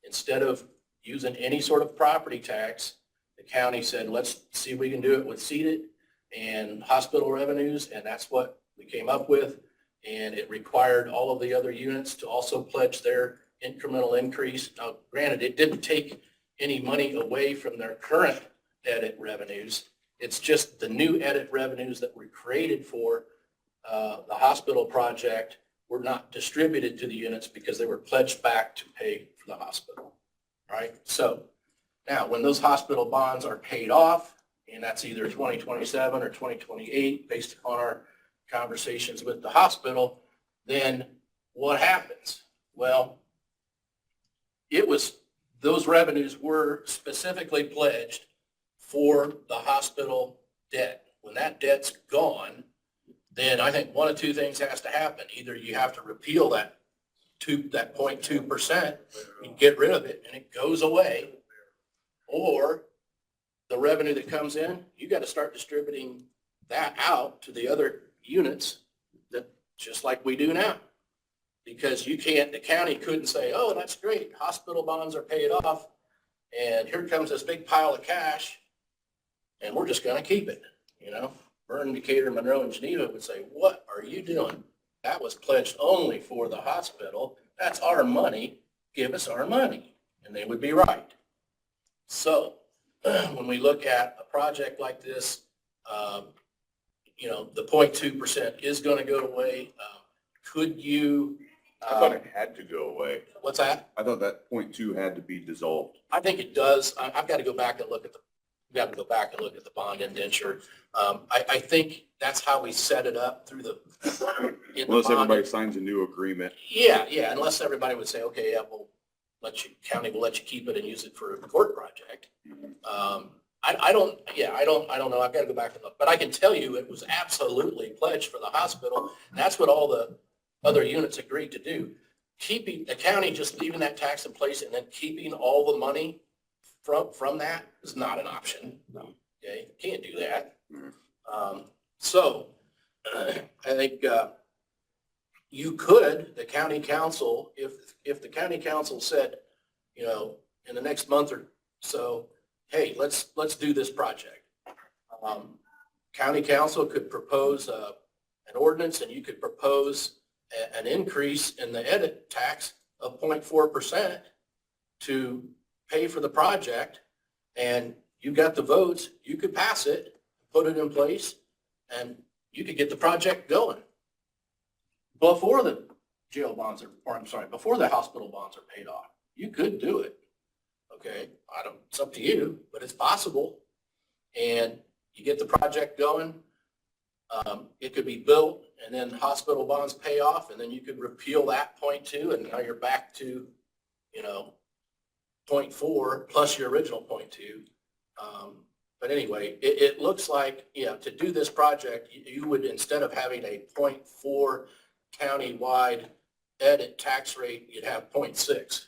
instead of using any sort of property tax, the county said, let's see if we can do it with seated and hospital revenues, and that's what we came up with. And it required all of the other units to also pledge their incremental increase. Now, granted, it didn't take any money away from their current edit revenues. It's just the new edit revenues that were created for the hospital project were not distributed to the units because they were pledged back to pay for the hospital, right? So now when those hospital bonds are paid off, and that's either 2027 or 2028 based upon our conversations with the hospital, then what happens? Well, those revenues were specifically pledged for the hospital debt. When that debt's gone, then I think one of two things has to happen. Either you have to repeal that 0.2% and get rid of it and it goes away, or the revenue that comes in, you got to start distributing that out to the other units that just like we do now. Because you can't, the county couldn't say, oh, that's great, hospital bonds are paid off, and here comes this big pile of cash, and we're just going to keep it, you know? Vernon, Decatur, Monroe, and Geneva would say, what are you doing? That was pledged only for the hospital. That's our money. Give us our money. And they would be right. So when we look at a project like this, you know, the 0.2% is going to go away. Could you? I thought it had to go away. What's that? I thought that 0.2 had to be dissolved. I think it does. I've got to go back and look at the bond indenture. I think that's how we set it up through the. Unless everybody signs a new agreement. Yeah, unless everybody would say, okay, yeah, county will let you keep it and use it for a court project. I don't know. I've got to go back and look, but I can tell you it was absolutely pledged for the hospital. That's what all the other units agreed to do. Keeping the county just leaving that tax in place and then keeping all the money from that is not an option. No. Okay, can't do that. So I think you could, the county council, if the county council said, you know, in the next month or so, hey, let's do this project. County council could propose an ordinance, and you could propose an increase in the edit tax of 0.4% to pay for the project, and you got the votes, you could pass it, put it in place, and you could get the project going before the jail bonds before the hospital bonds are paid off. You could do it. Okay, it's up to you, but it's possible. And you get the project going. It could be built, and then hospital bonds pay off, and then you could repeal that 0.2, and now you're back to, you know, 0.4 plus your original 0.2. But anyway, it looks like, to do this project, you would, instead of having a 0.4 county-wide edit tax rate, you'd have 0.6.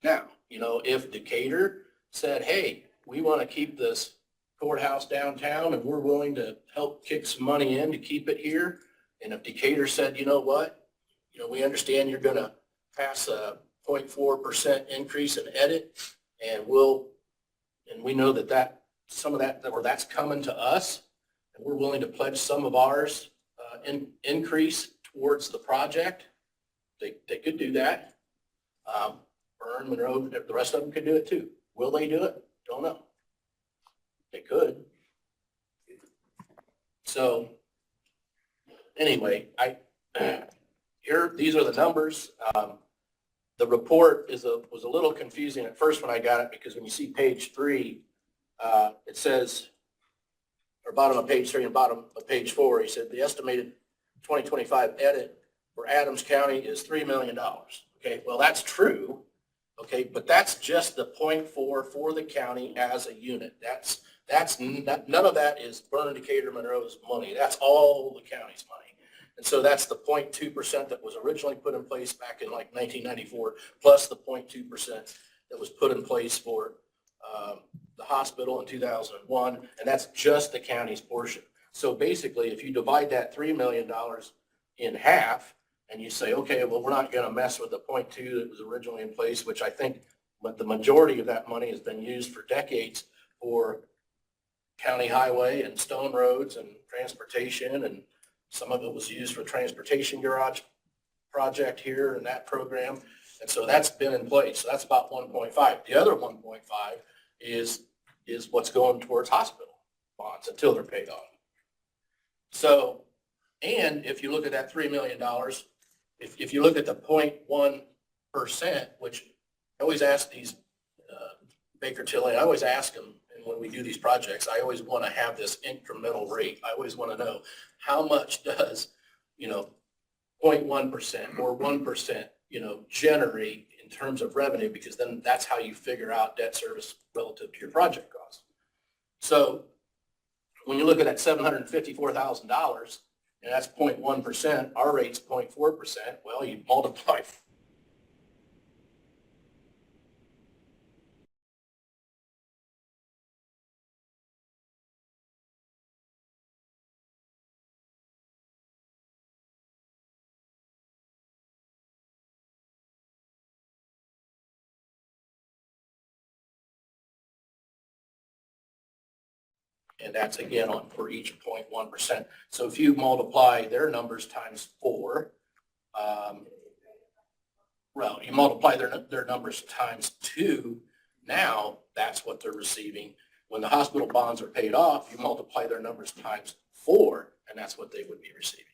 Now, you know, if Decatur said, hey, we want to keep this courthouse downtown and we're willing to help kick some money in to keep it here, and if Decatur said, you know what, you know, we understand you're going to pass a 0.4% increase in edit, and we know that some of that, or that's coming to us, and we're willing to pledge some of ours increase towards the project, they could do that. Vernon, Monroe, the rest of them could do it too. Will they do it? Don't know. They could. So anyway, these are the numbers. The report was a little confusing at first when I got it, because when you see page 3, it says, or bottom of page 3 and bottom of page 4, he said the estimated 2025 edit for Adams County is $3 million. Okay, well, that's true. Okay, but that's just the 0.4 for the county as a unit. None of that is Vernon, Decatur, Monroe's money. That's all the county's money. And so that's the 0.2% that was originally put in place back in like 1994, plus the 0.2% that was put in place for the hospital in 2001, and that's just the county's portion. So basically, if you divide that $3 million in half, and you say, okay, well, we're not going to mess with the 0.2 that was originally in place, which I think the majority of that money has been used for decades for county highway and stone roads and transportation, and some of it was used for transportation garage project here and that program. And so that's been in place. So that's about 1.5. The other 1.5 is what's going towards hospital bonds until they're paid off. So, and if you look at that $3 million, if you look at the 0.1%, which I always ask these Baker Tilly, I always ask them, and when we do these projects, I always want to have this incremental rate. I always want to know how much does, 0.1% or 1%, generate in terms of revenue, because then that's how you figure out debt service relative to your project costs. So when you look at that $754,000, and that's 0.1%, our rate's 0.4%, well, you multiply. And that's again on for each 0.1%. So if you multiply their numbers times 4, well, you multiply their numbers times 2, now that's what they're receiving. When the hospital bonds are paid off, you multiply their numbers times 4, and that's what they would be receiving.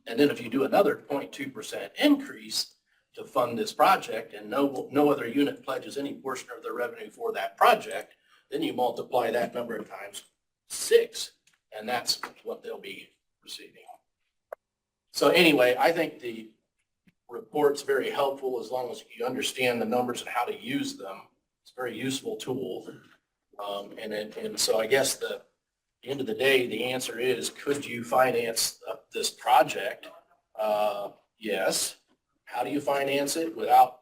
And then if you do another 0.2% increase to fund this project and no other unit pledges any portion of their revenue for that project, then you multiply that number of times 6, and that's what they'll be receiving. So anyway, I think the report's very helpful as long as you understand the numbers and how to use them. It's a very useful tool. And so I guess the end of the day, the answer is, could you finance this project? Yes. How do you finance it without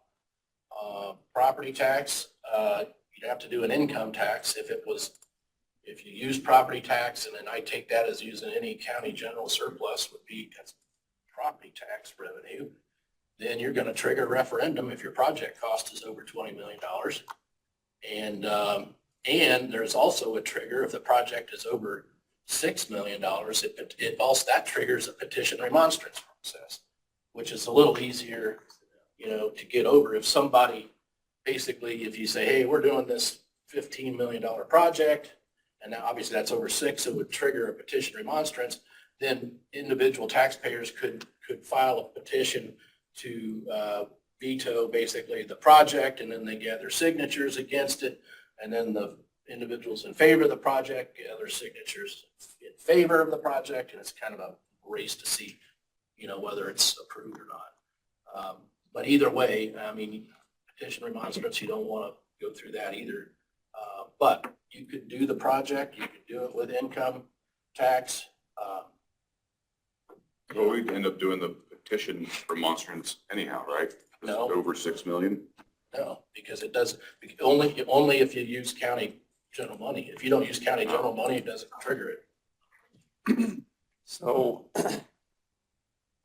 property tax? You'd have to do an income tax if you use property tax, and then I take that as using any county general surplus would be property tax revenue. Then you're going to trigger a referendum if your project cost is over $20 million. And there's also a trigger if the project is over $6 million, that triggers a petition remonstrance process, which is a little easier, to get over. If somebody, basically, if you say, hey, we're doing this $15 million project, and now obviously that's over 6, it would trigger a petition remonstrance, then individual taxpayers could file a petition to veto basically the project, and then they gather signatures against it, and then the individuals in favor of the project gather signatures in favor of the project, and it's kind of a race to see, whether it's approved or not. But either way, I mean, petition remonstrance, you don't want to go through that either. But you could do the project, you could do it with income tax. Well, we'd end up doing the petition remonstrance anyhow, right? No. Over 6 million? No, because it does, only if you use county general money. If you don't use county general money, it doesn't trigger it. So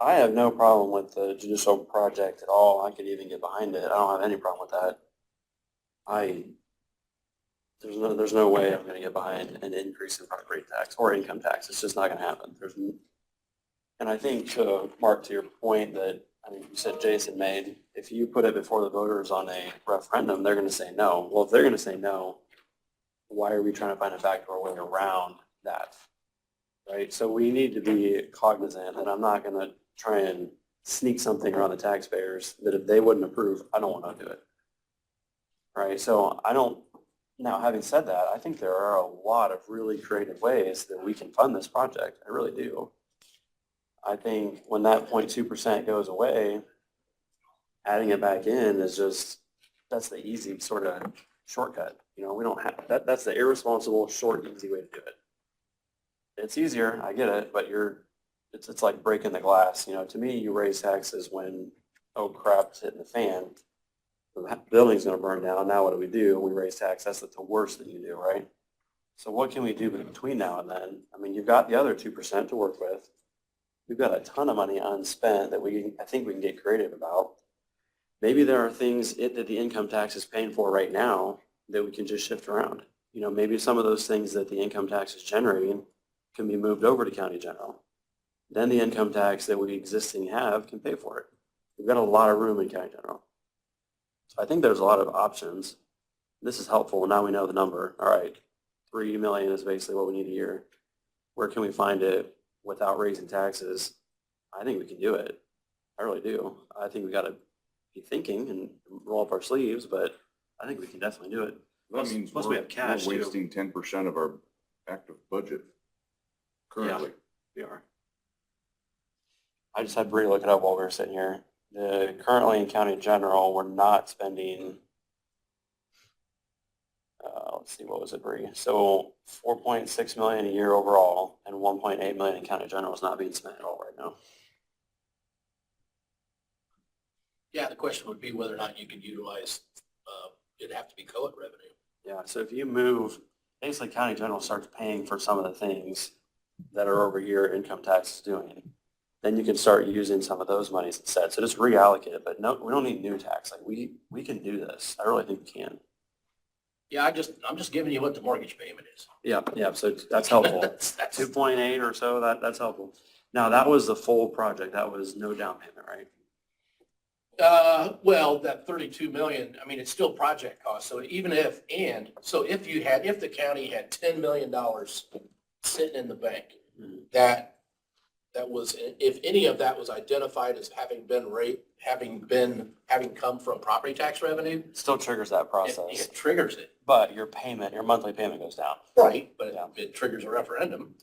I have no problem with the judicial project at all. I could even get behind it. I don't have any problem with that. There's no way I'm going to get behind an increase in property tax or income tax. It's just not going to happen. And I think, Mark, to your point that you said Jason made, if you put it before the voters on a referendum, they're going to say no. Well, if they're going to say no, why are we trying to find a backdoor way around that? Right? So we need to be cognizant that I'm not going to try and sneak something around the taxpayers that if they wouldn't approve, I don't want to do it. Right? So now having said that, I think there are a lot of really creative ways that we can fund this project. I really do. I think when that 0.2% goes away, adding it back in is that's the easy sort of shortcut. We don't have, that's the irresponsible, short, easy way to do it. It's easier, I get it, but it's like breaking the glass. To me, you raise taxes when, oh crap, it's hitting the fan. The building's going to burn down. Now what do? We raise tax. That's the worst that you do, right? So what can we do between now and then? You've got the other 2% to work with. We've got a ton of money unspent that I think we can get creative about. Maybe there are things that the income tax is paying for right now that we can just shift around. Maybe some of those things that the income tax is generating can be moved over to county general. Then the income tax that we existing have can pay for it. We've got a lot of room in county general. So I think there's a lot of options. This is helpful. Now we know the number. All right, $3 million is basically what we need a year. Where can we find it without raising taxes? I think we can do it. I really do. I think we got to be thinking and roll up our sleeves, but I think we can definitely do it. That means Plus we have cash we're too. wasting 10% of our active budget currently. We are. I just had Bree look it up while we were sitting here. Currently in county general, we're not spending, let's see, what was it, Bree? So 4.6 million a year overall and 1.8 million in county general is not being spent at all right now. Yeah, the question would be whether or not you could utilize, it'd have to be COIT revenue. Yeah, so if you move, basically county general starts paying for some of the things that are over here income tax is doing, then you can start using some of those monies instead. So just reallocate it, but no, we don't need new tax. Like we can do this. I really think we can. Yeah, I'm just giving you what the mortgage payment is. Yeah, yeah, so that's helpful. That's 2.8 or so, that's helpful. Now, that was the full project. That was no down payment, right? Well, that 32 million, I mean, it's still project cost. So even if the county had $10 million sitting in the bank, that was, if any of that was identified as having come from property tax revenue, It still triggers that process, it triggers it. but your monthly payment goes down. Right. But Yeah. it triggers a referendum.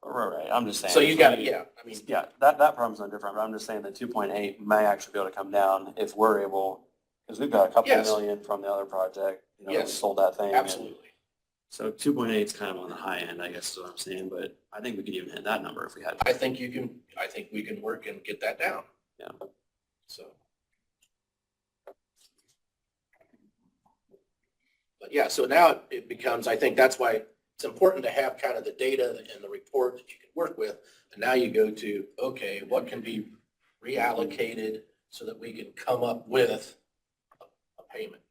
Right, I'm just saying. So you got it, yeah. I mean, Yeah, that problem's no different, but I'm just saying the 2.8 may actually be able to come down if we're able, because we've got a couple Yes. million from the other project. We Yes. sold that thing. and- absolutely. So 2.8 is kind of on the high end, I guess is what I'm saying, but I think we could even hit that number if we had. I think we can work and get that down. Yeah. So. But yeah, so now it becomes, I think that's why it's important to have kind of the data and the report that you can work with. And now you go to, okay, what can be reallocated so that we can come up with a payment?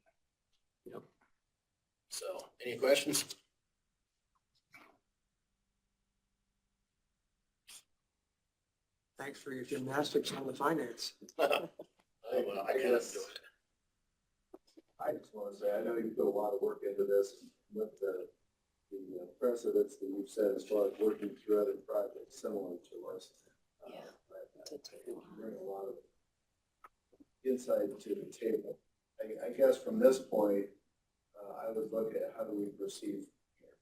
Yep. So, any questions? Thanks for your gymnastics on the finance. Oh, well, I can do it. I just want to say, I know you put a lot of work into this with the precedents that you've set as far as working through other projects similar to us. Yeah. Bring a lot of insight to the table. I guess from this point, I would look at how do we proceed here?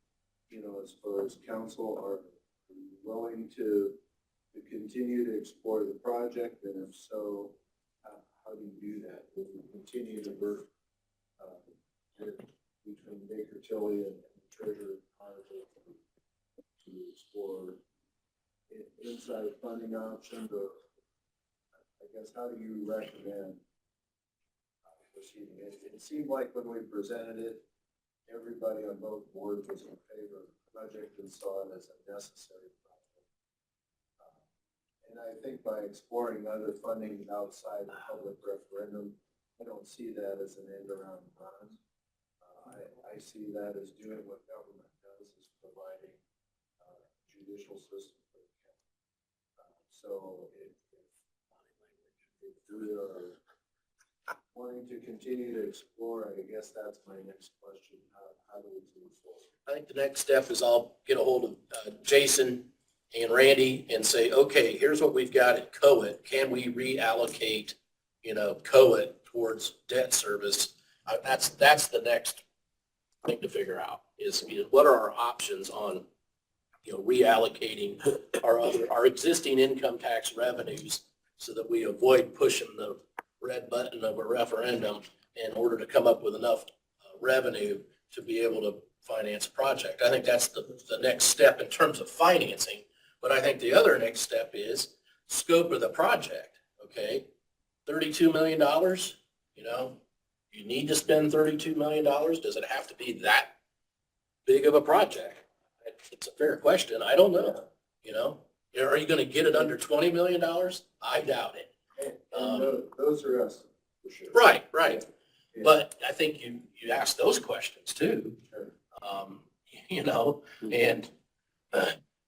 You know, as far as council, are you willing to continue to explore the project? And if so, how do you do that? Will we continue to work between Baker Tilly and the treasurer to explore inside funding options, or I guess how do you recommend proceeding? It seemed like when we presented it, everybody on both boards was in favor of the project and saw it as a necessary project. And I think by exploring other funding outside the public referendum, I don't see that as an end around run. I see that as doing what government does, is providing judicial system for the county. So if we are wanting to continue to explore, I guess that's my next question. How do we move forward? I think the next step is I'll get a hold of Jason and Randy and say, okay, here's what we've got at COIT. Can we reallocate, COIT towards debt service? That's the next thing to figure out is what are our options on, reallocating our existing income tax revenues so that we avoid pushing the red button of a referendum in order to come up with enough revenue to be able to finance a project. I think that's the next step in terms of financing. But I think the other next step is scope of the project, okay? $32 million, you need to spend $32 million. Does it have to be that big of a project? It's a fair question. I don't know, Are you going to get it under $20 million? I doubt it. And those are us, for sure. Right. Yeah. But I think you ask those questions too, Sure.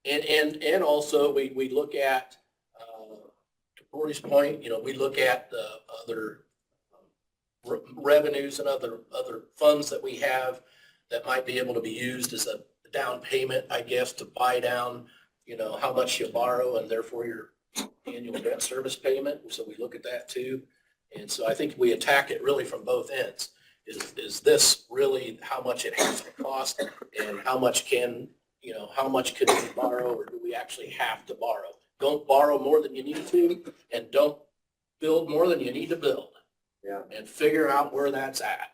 And also we look at, to Cory's point, we look at the other revenues and other funds that we have that might be able to be used as a down payment, I guess, to buy down, how much you borrow and therefore your annual debt service payment. So we look at that too. And so I think we attack it really from both ends. Is this really how much it has to cost and how much can we borrow, or do we actually have to borrow? Don't borrow more than you need to, and don't build more than you need to build. Yeah. And figure out where that's at.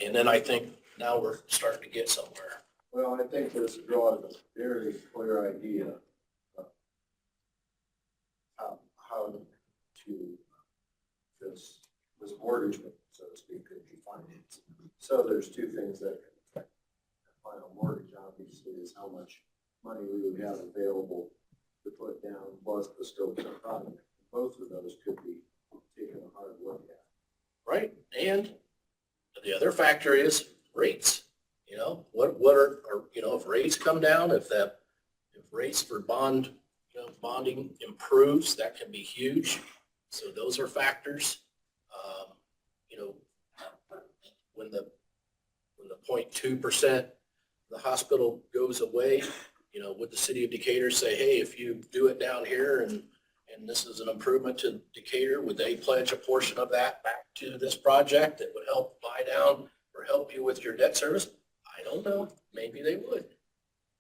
And then I think now we're starting to get somewhere. Well, I think this draws a very clear idea of how to this mortgage, so to speak, could be financed. So there's two things that can affect the final mortgage, obviously, is how much money we would have available to put down, plus the scope of the project. Both of those could be taken a hard look at. Right, and the other factor is rates. You know, what are, you know, if rates come down, if rates for bonding improves, that can be huge. So those are factors. You know, when the 0.2% the hospital goes away, you know, would the city of Decatur say, hey, if you do it down here and this is an improvement to Decatur, would they pledge a portion of that back to this project that would help buy down or help you with your debt service? I don't know. Maybe they would.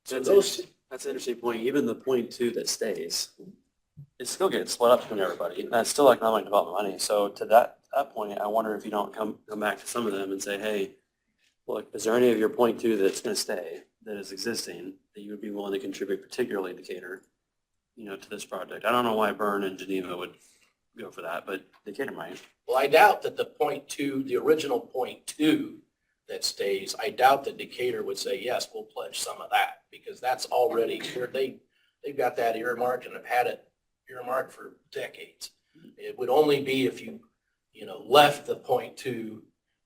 So That's an interesting point. Even the 0.2 that stays, it's still getting split up between everybody. That's still economic development money. So to that point, I wonder if you don't come back to some of them and say, hey, look, is there any of your 0.2 that's going to stay, that is existing, that you would be willing to contribute, particularly Decatur, you know, to this project? I don't know why Bern and Geneva would go for that, but Decatur might. Well, I doubt that the 0.2, the original 0.2 that stays, I doubt that Decatur would say, yes, we'll pledge some of that, because that's already, they've got that earmarked and have had it earmarked for decades. It would only be if you know, left the 0.2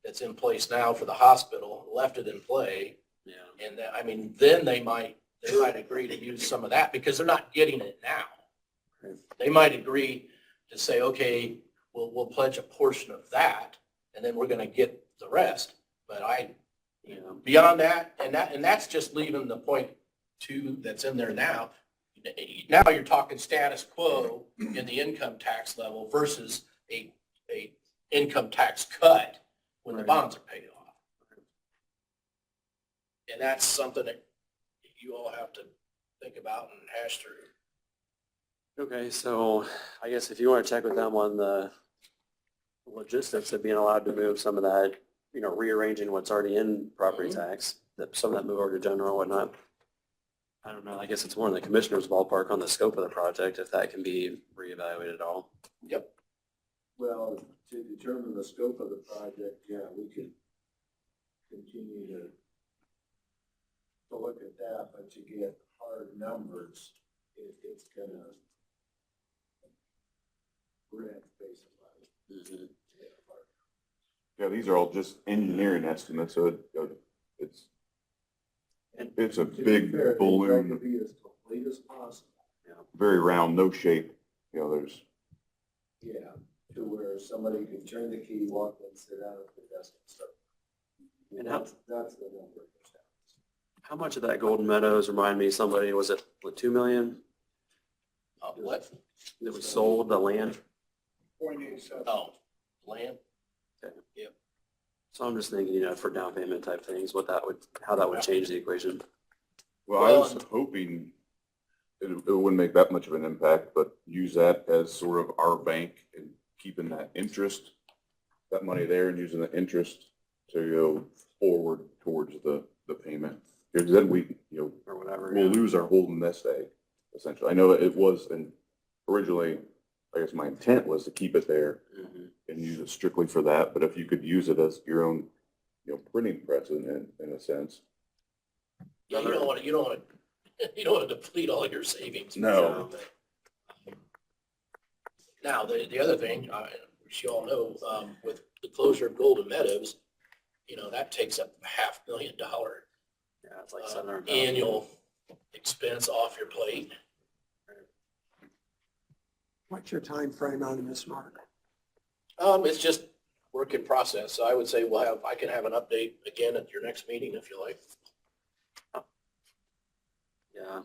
that's in place now for the hospital, left it in play. Yeah. And I mean, then they might agree to use some of that because they're not getting it now. Right. They might agree to say, okay, we'll pledge a portion of that, and then we're going to get the rest. But beyond that, and that's just leaving the 0.2 that's in there now. Now you're talking status quo in the income tax level versus a income tax cut when the bonds are paid off. And that's something that you all have to think about and hash through. Okay, so I guess if you want to check with them on the logistics of being allowed to move some of that, you know, rearranging what's already in property tax, that some of that move over to general and whatnot. I don't know, I guess it's more in the commissioner's ballpark on the scope of the project, if that can be reevaluated at all. Yep. Well, to determine the scope of the project, yeah, we could continue to look at that, but to get hard numbers, it's gonna rent basically. Yeah, these are all just engineering estimates, so it's a big Try to balloon, be as complete as possible. very round, no shape. You know, there's, Yeah, to where somebody can turn the key, walk in, sit down at the desk and start. And That's the number. how much of that Golden Meadows, remind me, somebody, was it 2 million What? that was sold, the land? 0.87. Oh, land? So I'm just thinking, you know, for down payment type things, how that would change the equation. well, I was hoping it wouldn't make that much of an impact, but use that as sort of our bank and keeping that interest, that money there and using the interest to go forward towards the payment. Because then we, you know, Or whatever. we'll lose our golden nest egg, essentially. I know that it was, and originally, I guess my intent was to keep it there Mhm. and use it strictly for that, but if you could use it as your own, you know, printing press in a sense. Yeah, you don't want to deplete all your savings. No. Now, the other thing, which you all know, with the closure of Golden Meadows, you know, that takes up $500,000 Yeah, it's like 700,000. annual expense off your plate. What's your time frame on this, Mark? It's just work in process. So I would say I can have an update again at your next meeting if you like. Yeah.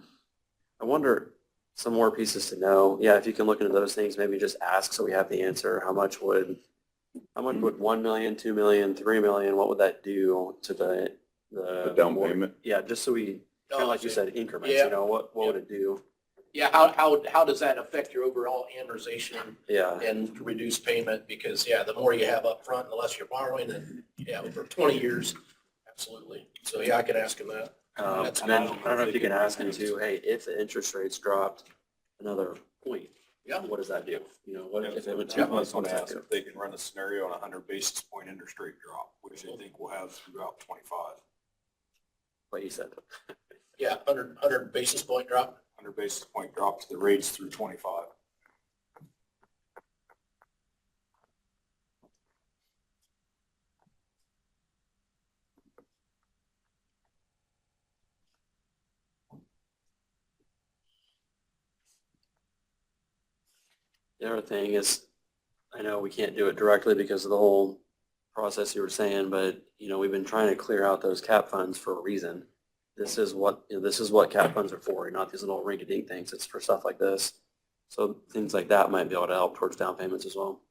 I wonder, some more pieces to know. Yeah, if you can look into those things, maybe just ask so we have the answer. How much would 1 million, 2 million, 3 million, what would that do to the down payment? Yeah, just so we, kind of like you said, increments, Yeah. you know, what would it do? Yeah, how does that affect your overall amortization Yeah. and reduce payment? Because, yeah, the more you have up front, the less you're borrowing, and, yeah, for 20 years, Absolutely. So yeah, I can ask him that. That's And then, good. I don't know if you can ask him too, hey, if the interest rates dropped another point, Yeah. what does that do? You know, what if it would Yeah, 2 I was months, going what to does ask that do? if they can run a scenario on a 100 basis point interest rate drop, which I think we'll have throughout 25. What you said. Yeah, 100 basis point drop. 100 basis point drop to the rates through 25. The other thing is, I know we can't do it directly because of the whole process you were saying, but, you know, we've been trying to clear out those cap funds for a reason. This is what, you know, this is what cap funds are for, not these little rinky-dink things. It's for stuff like this. So things like that might be able to help towards down payments as well.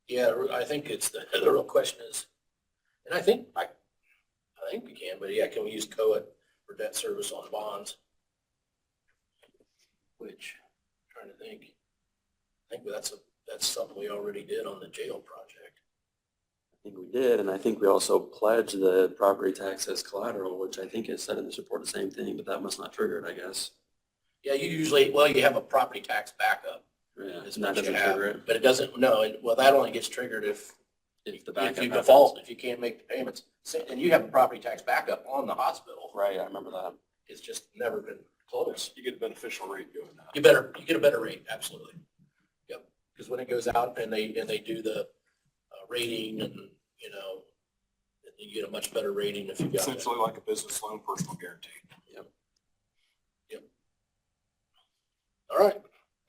Yeah, I think it's the real question is, and I think we can, but yeah, can we use COA for debt service on bonds? Which, I'm trying to think, I think that's something we already did on the jail project. I think we did, and I think we also pledged the property tax as collateral, which I think is said in this report the same thing, but that must not trigger it, I guess. Yeah, you usually, well, you have a property tax backup. Yeah, Is and that what you doesn't have, trigger it. but it doesn't, no, well, that only gets triggered if the if backup you happens. default, if you can't make the payments. And you have a property tax backup on the hospital. Right, I remember that. It's just never been close. You get a beneficial rate doing that. You get a better rate, absolutely. Yep, because when it goes out and they do the rating and, you know, you get a much better rating if you got that. Essentially like a business loan, personal guarantee. All right.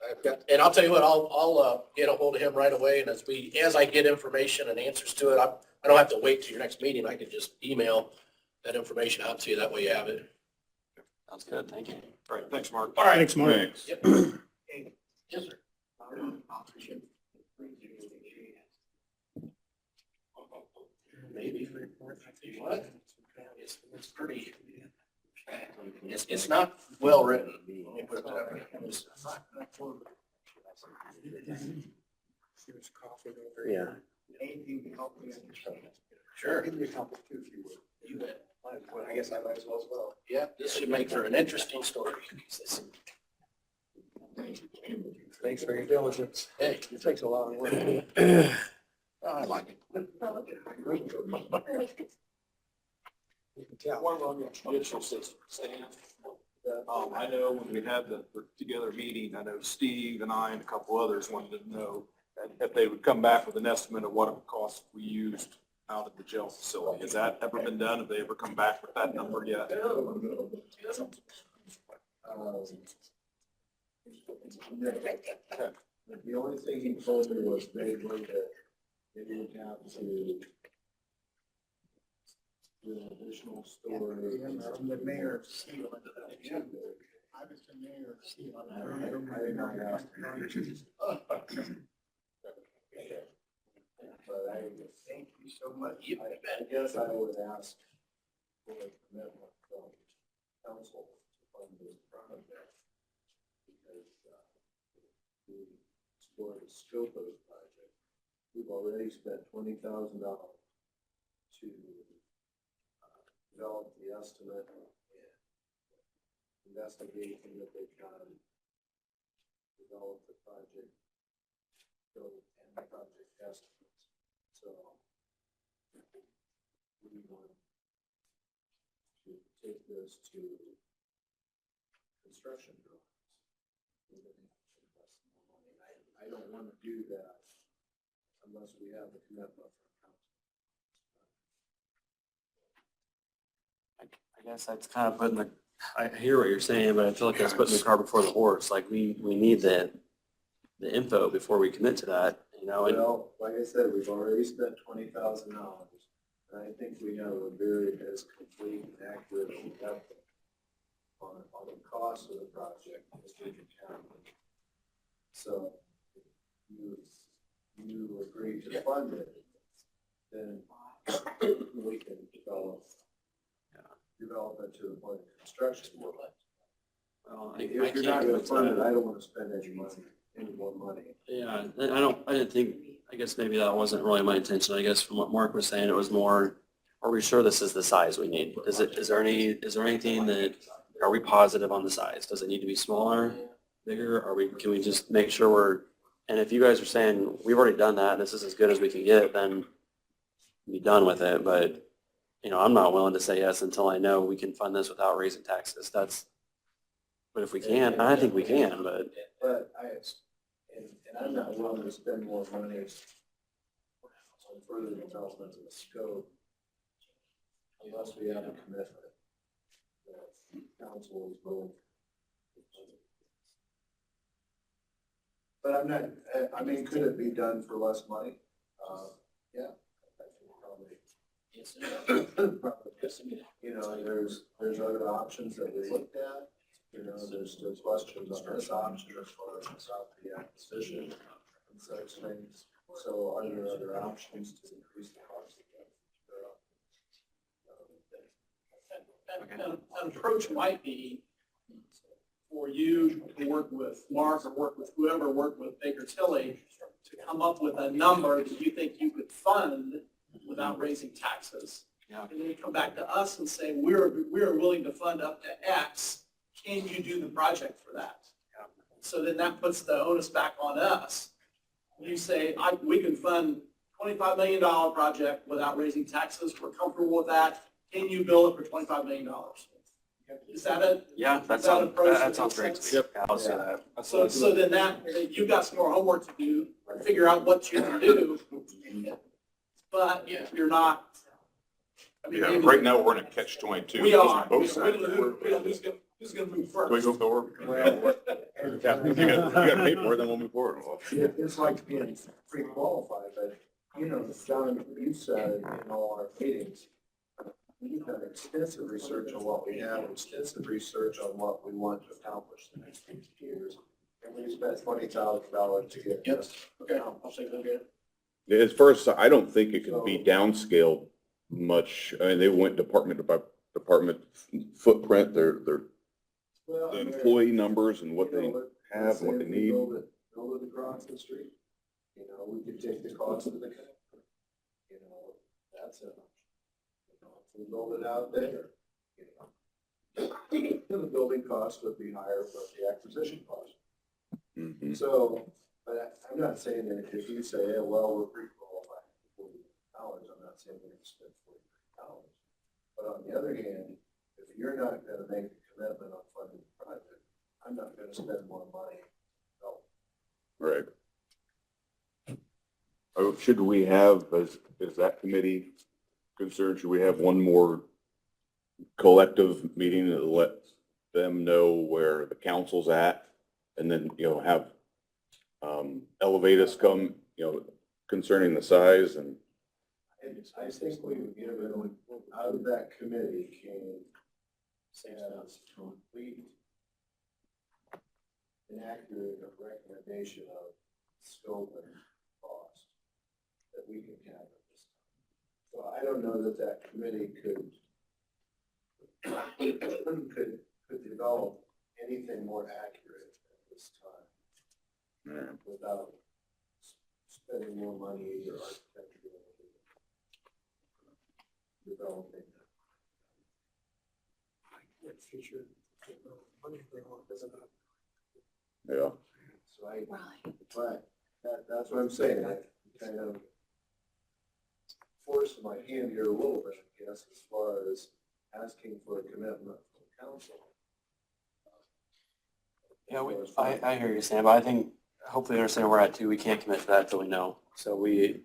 I've got, and I'll tell you what, I'll get a hold of him right away. And as I get information and answers to it, I don't have to wait till your next meeting. I can just email that information out to you. That way you have it. Sounds good, thank you. All right, thanks, Mark. All right. Thanks, Mark. Yep. Yes, sir. Maybe. What? It's pretty, it's not well written. Let me put it that way. Yeah. Sure. Give me a couple too, if you would. You bet. I guess I might as well as well. Yeah, this should make for an interesting story. Thanks for your diligence. Hey, It takes a lot of work. I like it. You can tell. One on your judicial system, Stan. I know when we had the together meeting, I know Steve and I and a couple others wanted to know if they would come back with an estimate of what it would cost if we used out of the jail facility. Has that ever been done? Have they ever come back with that number yet? The only thing he told me was they would have to do an additional storage. From the mayor's seal into that. Yeah. I was the mayor's seal on that. I did not ask. But Thank you so much. I guess I would ask for a commitment from council to fund this project. Because to explore the scope of the project, we've already spent $20,000 to develop the estimate and investigation that they've done, develop the project scope and the project estimates. So we want to take this to construction drawings. We're gonna have to invest more money. I don't want to do that unless we have the commitment from council. I guess that's kind of putting I hear what you're saying, but I feel like that's putting the cart before the horse. Like we need the info before we commit to that, you know? And Well, like I said, we've already spent $20,000, and I think we have a very as complete and accurate estimate on the cost of the project as we can. So if you agree to fund it, then we can develop it to the point of construction. Well, If you're not gonna fund it, I don't wanna spend any more money. Yeah, I didn't think, I guess maybe that wasn't really my intention. I guess from what Mark was saying, it was more, are we sure this is the size we need? Is there anything that, are we positive on the size? Does it need to be smaller, bigger? Can we just make sure and if you guys are saying, we've already done that, this is as good as we can get, then be done with it. But, I'm not willing to say yes until I know we can fund this without raising taxes. But if we can, I think we can, but. But and I'm not willing to spend more money on further development of the scope unless we have a commitment that council is willing. But I'm not, could it be done for less money? Yeah. There's other options that we looked at. There's questions on this option as far as the acquisition and such things. So are there other options to increase the cost? An approach might be for you to work with Mark or work with whoever worked with Baker Tilly to come up with a number that you think you could fund without raising taxes. Yeah. And then come back to us and say, we're willing to fund up to X. Can you do the project for that? Yeah. So then that puts the onus back on us. You say, we can fund $25 million project without raising taxes. We're comfortable with that. Can you bill it for $25 million? Is that it? Yeah, that sounds great to me. Yeah, I'll say that. So then you've got some more homework to do, figure out what you can do. But if you're not. Yeah, right now, we're in a catch-22. We are. Both sides. Who's gonna move first? Do we go forward? You got to pay for it, then we'll move forward. It's like being pre-qualified, but, John, you said in all our meetings, we've done extensive research on what we have, extensive research on what we want to accomplish the next 50 years. And we spent $20,000 to get this. Okay, I'll take that again. As far as, I don't think it can be downscaled much. I mean, they went department by department footprint, their Well, the employee numbers and what they have, and what they need. Build it across the street. We could take the cost of the connector. That's it. If we build it out there, the building cost would be higher, but the acquisition cost. Mhm. So, but I'm not saying that if you say, hey, well, we're pre-qualified for $40, I'm not saying we're going to spend $40. But on the other hand, if you're not going to make the commitment on funding the project, I'm not going to spend more money. No. Right. Oh, should we have, is that committee concerned, should we have one more collective meeting to let them know where the council's at? And then, have Elevate us come, concerning the size and. I think we would give it, out of that committee came, as complete and accurate recommendation of scope and cost that we can have at this time. So I don't know that committee could develop anything more accurate at this time without spending more money either architecture or developing. Yeah. So that's what I'm saying, I kind of forced my hand here a little bit, I guess, as far as asking for a commitment from council. Yeah, I hear you, Sam, but I think, hopefully you understand where we're at too. We can't commit to that until we know. So if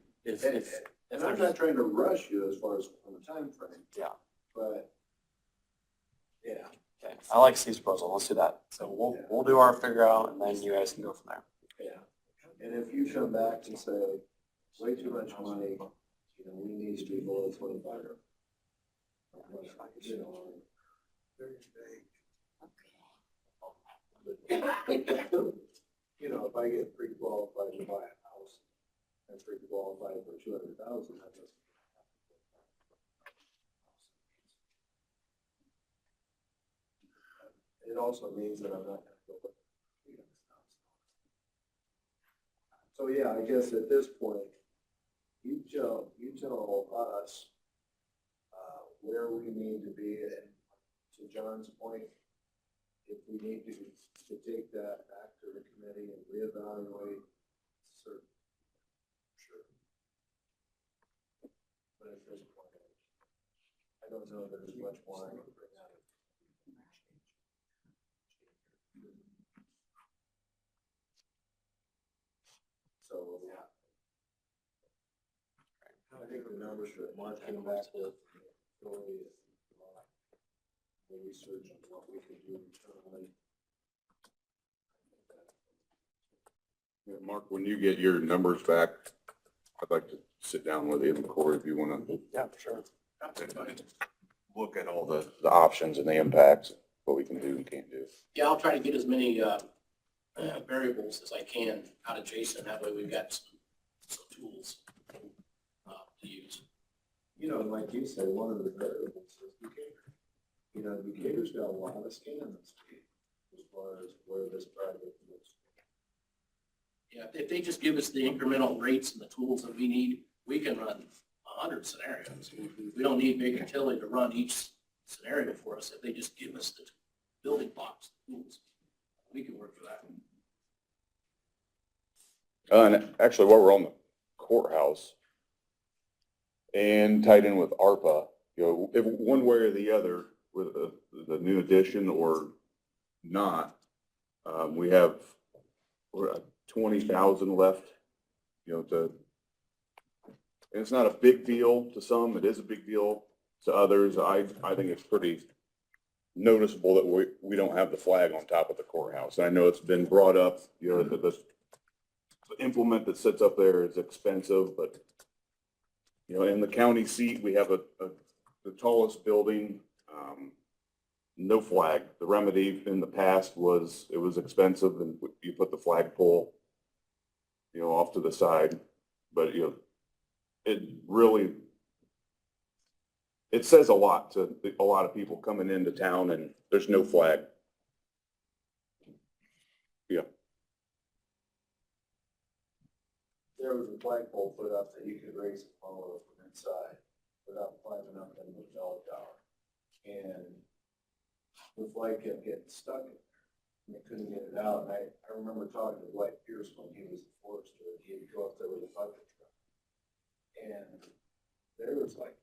And I'm not trying to rush you as far as on the time frame. Yeah. But, yeah. okay, I like Steve's proposal. Let's do that. So we'll do our figure out and then you guys can go from there. Yeah. And if you come back and say, way too much money, we need to be below 25. If I get pre-qualified to buy a house, and pre-qualified for 200,000, that doesn't. it also means that I'm not gonna go look. So yeah, I guess at this point, you tell us, where we need to be, and to John's point, if we need to take that back to the committee and reevaluate certain, sure. But at this point, I don't know that there's much more I can bring out. So, yeah. I think the numbers that Mark came back with, really, the research on what we could do internally. Yeah, Mark, when you get your numbers back, I'd like to sit down with you and Corey if you want to. Yeah, for sure. Look at all the options and the impacts, what we can do and can't do. Yeah, I'll try to get as many variables as I can out of Jason. That way we've got some tools to use. You know, like you said, one of the variables is Decatur. You know, Decatur's got a lot of skin in this state as far as where this project is. Yeah, if they just give us the incremental rates and the tools that we need, we can run 100 scenarios. We don't need Baker Tilly to run each scenario for us. If they just give us the building blocks, the tools, we can work for that. And actually, while we're on the courthouse and tied in with ARPA, you know, if one way or the other, with the new addition or not, we have, we're at 20,000 left, you know, and it's not a big deal to some, it is a big deal to others. I think it's pretty noticeable that we don't have the flag on top of the courthouse. And I know it's been brought up, you know, the implement that sits up there is expensive, but, you know, in the county seat, we have the tallest building, no flag. The remedy in the past was it was expensive and you put the flagpole, you know, off to the side. But, you know, it really, it says a lot to a lot of people coming into town and there's no flag. Yeah. There was a flagpole put up that you could raise and follow from inside without climbing up into the bell tower. And the flag kept getting stuck in there. And they couldn't get it out. And I remember talking to Dwight Pierce when he was the forester, and he'd go up there with a bucket truck. And there was like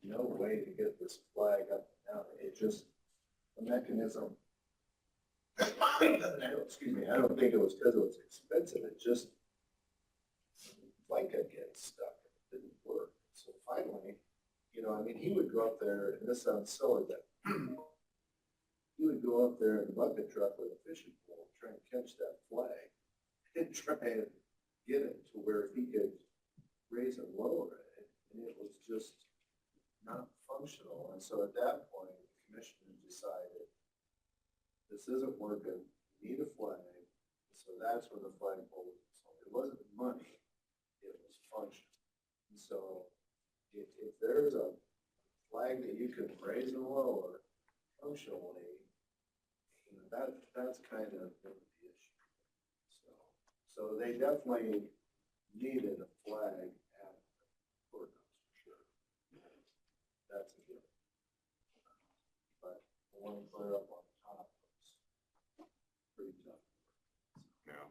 no way to get this flag up and down. It just, the mechanism, excuse me, I don't think it was because it was expensive. It just, like I get stuck. It didn't work. So finally, you know, I mean, he would go up there, and this sounds silly, but he would go up there in a bucket truck with a fishing pole, try and catch that flag, and try and get it to where he could raise and lower it. And it was just not functional. And so at that point, the commission decided, this isn't working, we need a flag. So that's where the flagpole was installed. It wasn't money, it was function. And so if there's a flag that you can raise and lower functionally, you know, that's kind of the issue. So they definitely needed a flag at the courthouse for sure. That's a given. But the one put up on top was pretty tough. Yeah.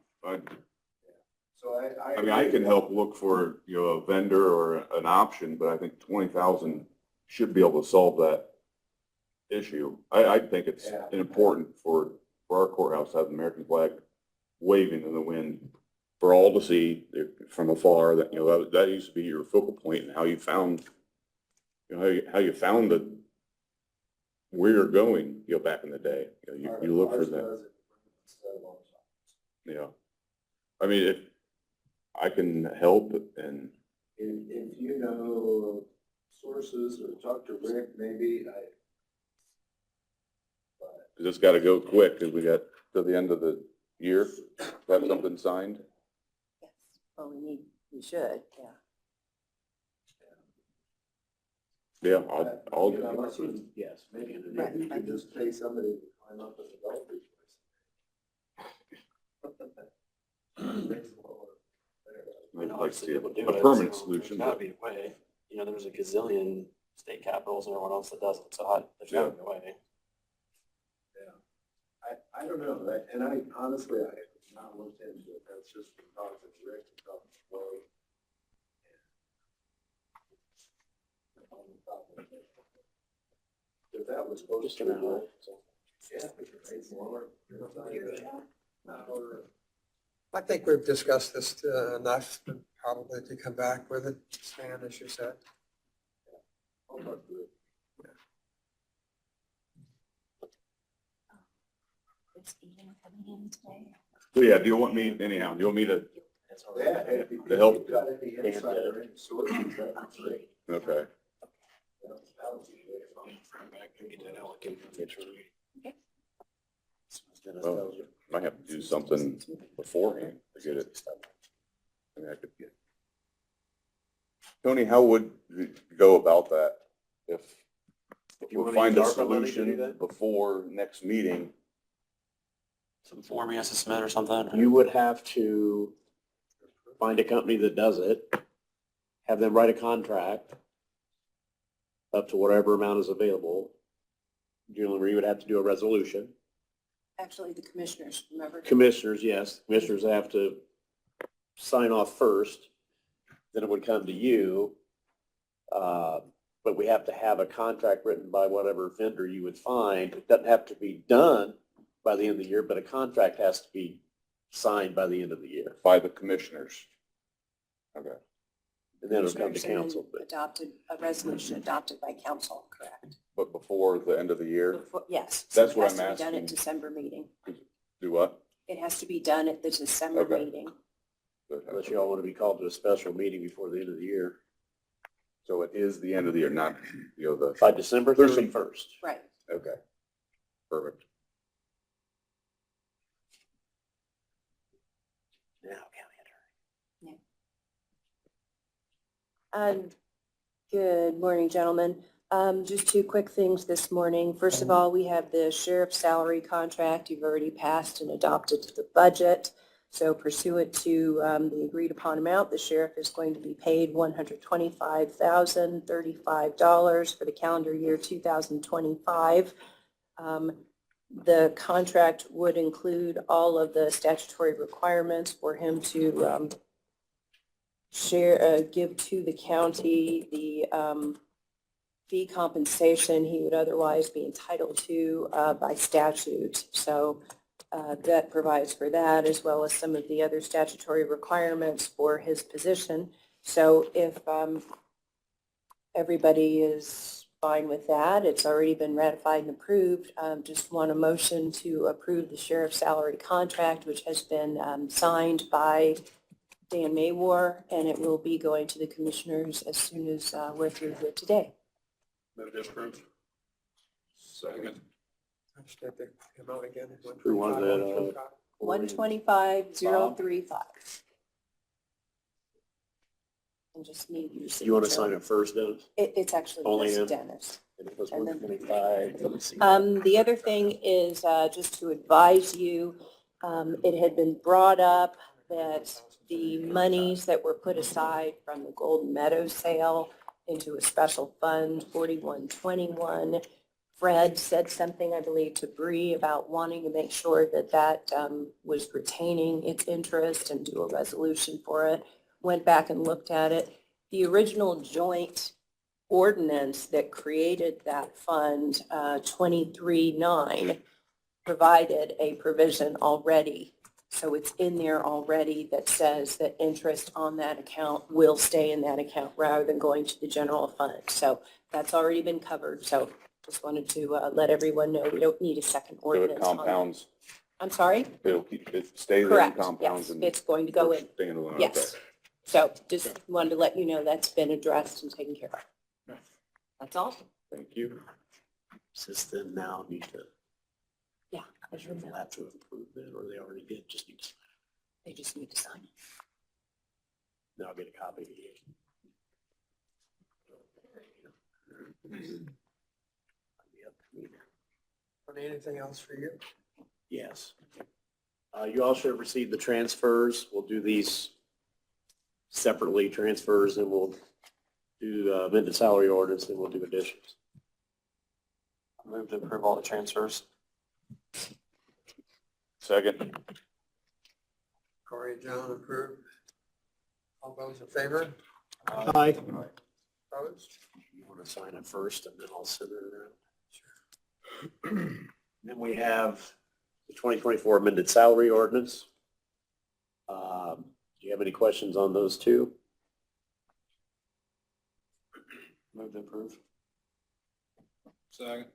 So I mean, I can help look for, you know, a vendor or an option, but I think 20,000 should be able to solve that issue. I think it's important for our courthouse to have the American flag waving in the wind for all to see from afar. That, you know, that used to be your focal point and how you found, you know, how you found where you're going, you know, back in the day. You know, you look for that. Yeah. I mean, if I can help and. If you know sources or talk to Rick, maybe It's got to go quick because we got to the end of the year to have something signed. Yes, well, we should, yeah. Yeah, I'll. Yes, maybe you could just pay somebody to climb up in the belt like to see People do a it, permanent so solution, There's gotta but be a way. You know, there's a gazillion state capitals and everyone else that does it, so there's gotta be a way. I don't know, and I honestly, I have not looked into it, that's just because it's Rick, it's not Chloe. If that was supposed to be, yeah, we could raise more. I think we've discussed this enough, probably to come back with it, Stan, as you said. So yeah, do you want me, anyhow, do you want me to, to help? Okay. Well, might have to do something beforehand to get it. I mean, I could get. Tony, how would you go about that if You we wanna find a use ARPA money to do solution that? before next meeting? Some form he has to submit or something? or- You would have to find a company that does it, have them write a contract up to whatever amount is available. Julie, you would have to do a resolution. Actually, the commissioners, remember? Commissioners, yes, commissioners have to sign off first, then it would come to you. But we have to have a contract written by whatever vendor you would find. It doesn't have to be done by the end of the year, but a contract has to be signed by the end of the year. By the commissioners? Okay. And then it'll come to Commissioners and council. But Adopted, a resolution adopted by council, correct? But before the end of the year? Yes. So That's it what has I'm to be done asking. at December meeting. Do what? It has to be done at the December Okay. meeting. unless you all want to be called to a special meeting before the end of the year. So it is the end of the year, not, you know, the, By December There's some- 31st. Right. okay. Perfect. Now, county attorney. Good morning, gentlemen. Just two quick things this morning. First of all, we have the sheriff's salary contract. You've already passed and adopted the budget. So pursuant to the agreed upon amount, the sheriff is going to be paid $125,035 for the calendar year 2025. The contract would include all of the statutory requirements for him to give to the county the fee compensation he would otherwise be entitled to by statute. So that provides for that, as well as some of the other statutory requirements for his position. So if everybody is fine with that, it's already been ratified and approved. Just want a motion to approve the sheriff's salary contract, which has been signed by Dan Maywar, and it will be going to the commissioners as soon as we're through here today. Move to approve. Second. Amount again. Who was that, 125,035. And just need your signature. You want to sign it first, Dennis? It's actually Only just him? Dennis. And it was And then- 125. Let me see. The other thing is just to advise you, it had been brought up that the monies that were put aside from the Golden Meadow sale into a special fund, 4121, Fred said something, I believe, to Bree about wanting to make sure that that was retaining its interest and do a resolution for it. Went back and looked at it. The original joint ordinance that created that fund, 23-9, provided a provision already. So it's in there already that says that interest on that account will stay in that account rather than going to the general fund. So that's already been covered. So just wanted to let everyone know we don't need a second So it ordinance on that. compounds, I'm sorry? it stays in Correct, compounds yes. and. It's going to go in. Standalone, Yes. okay. So just wanted to let you know that's been addressed and taken care of. That's all. Thank you. Does then now need to, Yeah. commissioners will have to approve it, or they already did, just need to sign it. They just need to sign it. Then I'll get a copy of it. Anything else for you? Yes. You all should have received the transfers. We'll do these separately transfers, and we'll do amended salary ordinance, and we'll do additions. Move to approve all the transfers. Second. Corey and John approve. All those in favor? Aye. Opposed? You want to sign it first, and then I'll send it around. Then we have the 2024 amended salary ordinance. Do you have any questions on those two? Move to approve. Second.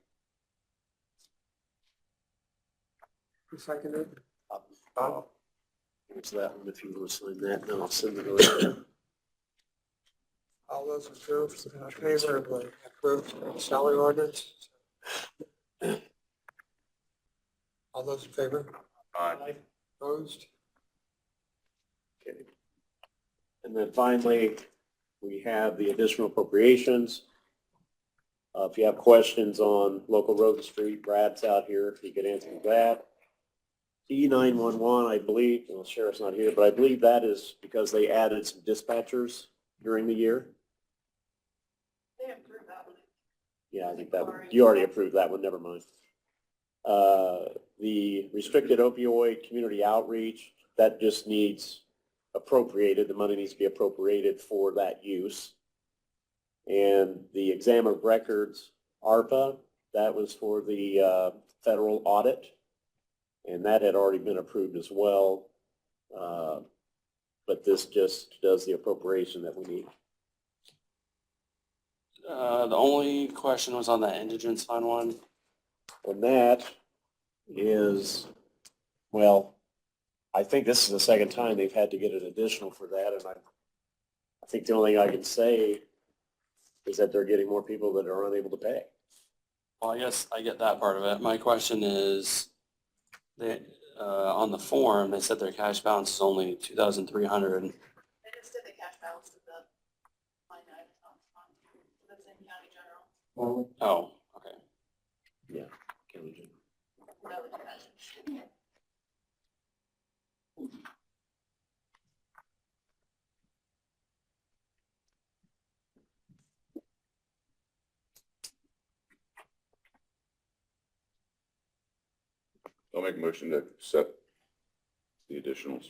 Who seconded? Bob? Here's that one, if you want to sign that, then I'll send it around. All those in favor of the approved salary ordinance? All those in favor? Aye. Opposed? Okay. And then finally, we have the additional appropriations. If you have questions on local road and street, Brad's out here, if he could answer that. E911, I believe, well, Sheriff's not here, but I believe that is because they added some dispatchers during the year. They approved that one. Yeah, I think that, you already approved that one, never mind. The restricted opioid community outreach, that just needs appropriated, the money needs to be appropriated for that use. And the exam of records, ARPA, that was for the federal audit, and that had already been approved as well. But this just does the appropriation that we need. The only question was on that indigence fund one. And that is, well, I think this is the second time they've had to get an additional for that, and I think the only thing I can say is that they're getting more people that are unable to pay. Well, I guess I get that part of it. My question is, they, on the form, they said their cash balance is only 2,300. They just did the cash balance of the line item that's in county general. Oh, okay. Yeah. County General. No, it doesn't. I'll make a motion to accept the additionals.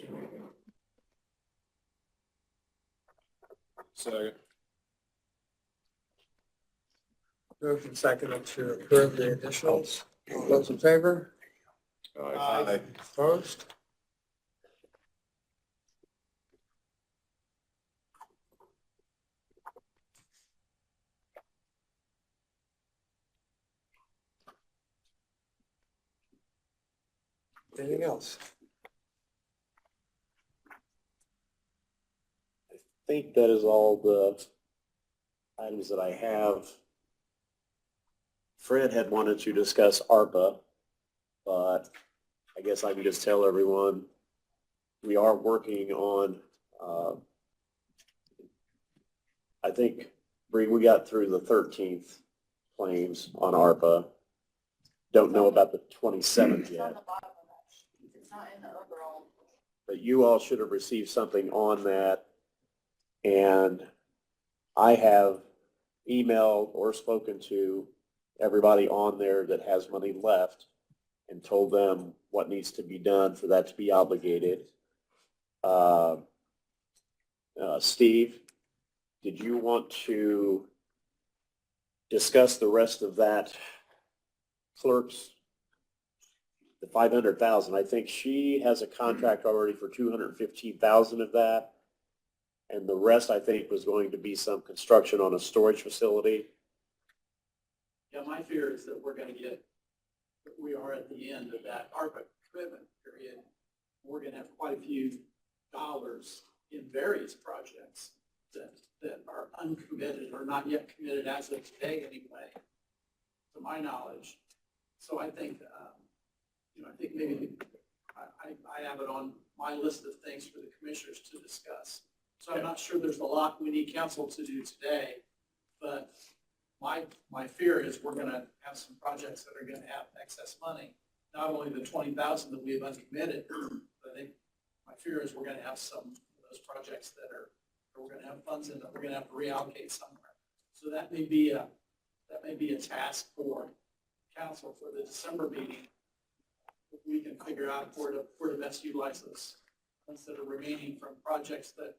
Second. Moved and seconded to approve the additionals. All those in favor? Aye. Opposed? Anything else? I think that is all the items that I have. Fred had wanted to discuss ARPA, but I guess I can just tell everyone, we are working on, I think, Bree, we got through the 13th claims on ARPA. Don't know about the 27th It's on yet, the bottom of that sheet. It's not in the overall. but you all should have received something on that. And I have emailed or spoken to everybody on there that has money left and told them what needs to be done for that to be obligated. Steve, did you want to discuss the rest of that clerk's, the 500,000? I think she has a contract already for 215,000 of that. And the rest, I think, was going to be some construction on a storage facility. Yeah, my fear is that we're gonna get, we are at the end of that ARPA commitment period. We're gonna have quite a few dollars in various projects that are uncommitted or not yet committed as of today anyway, to my knowledge. So I think, I think maybe I have it on my list of things for the commissioners to discuss. So I'm not sure there's a lot we need council to do today, but my fear is we're gonna have some projects that are gonna have excess money. Not only the 20,000 that we have uncommitted, but I think my fear is we're gonna have some of those projects that are or we're gonna have funds in that we're gonna have to reallocate somewhere. So that may be a task for council for the December meeting. If we can figure out where to best utilize those funds that are remaining from projects that,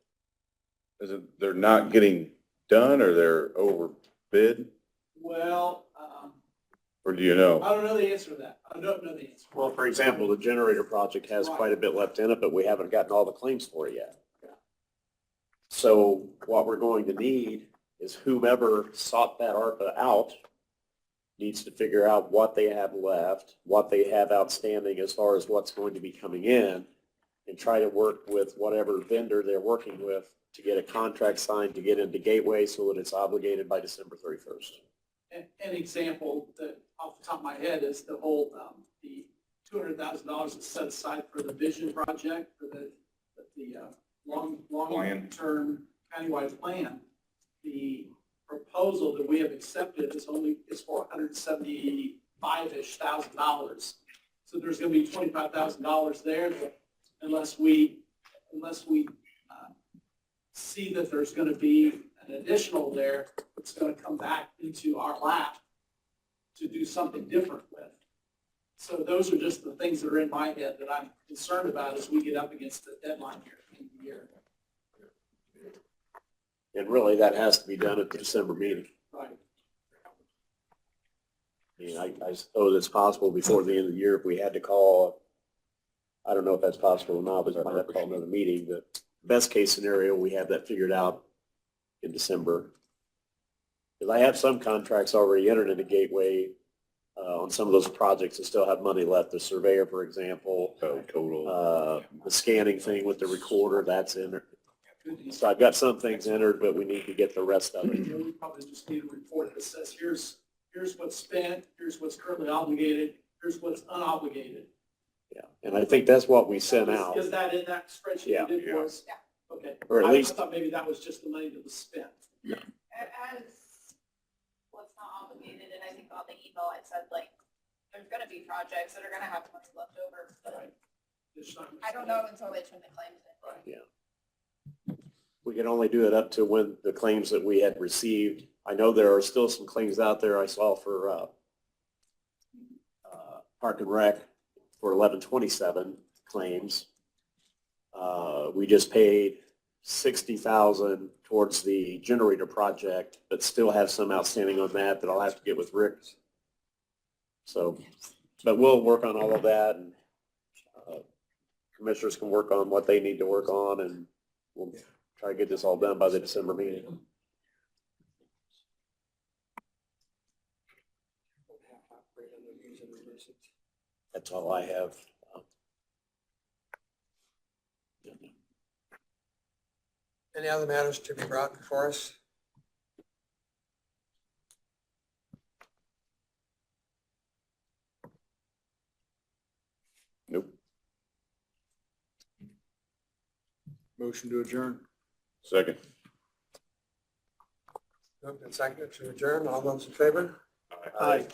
Is it, they're not getting done or they're overbid, well, or do you know? I don't know the answer to that. I don't know the answer. Well, for example, the generator project has quite a bit left in it, but we haven't gotten all the claims for it yet. So what we're going to need is whomever sought that ARPA out needs to figure out what they have left, what they have outstanding as far as what's going to be coming in, and try to work with whatever vendor they're working with to get a contract signed to get into Gateway so that it's obligated by December 31st. An example that off the top of my head is the whole, the $200,000 that's set aside for the vision project, for the long-term countywide plan. The proposal that we have accepted is for $175-ish thousand. So there's going to be $25,000 there that unless we see that there's going to be an additional there, it's going to come back into our lap to do something different with. So those are just the things that are in my head that I'm concerned about as we get up against the deadline here in the year. And really, that has to be done at the December meeting. Right. I mean, I suppose it's possible before the end of the year if we had to call, I don't know if that's possible or not, but we might have to call another meeting. But best case scenario, we have that figured out in December. Because I have some contracts already entered into Gateway on some of those projects that still have money left. The surveyor, for example, Total. the scanning thing with the recorder, that's in there. So I've got some things entered, but we need to get the rest of it. We probably just need a report that says, here's what's spent, here's what's currently obligated, here's what's unobligated. Yeah, and I think that's what we sent out. Is that in that spreadsheet Yeah. you did for us? Okay. Or at I least- thought maybe that was just the money that was spent. As what's not obligated, and I think on the email I said, like, there's gonna be projects that are gonna have money left over, but Right. It's not- I don't know until they turn the claims in. We can only do it up to when the claims that we had received. I know there are still some claims out there I saw for Park and Rec for 1127 claims. We just paid $60,000 towards the generator project, but still have some outstanding on that I'll have to get with Rick. So, but we'll work on all of that, and commissioners can work on what they need to work on, and we'll try to get this all done by the December meeting. That's all I have. Any other matters to be brought before us? Nope. Motion to adjourn. Second. Moved and seconded to adjourn. All those in favor? Aye.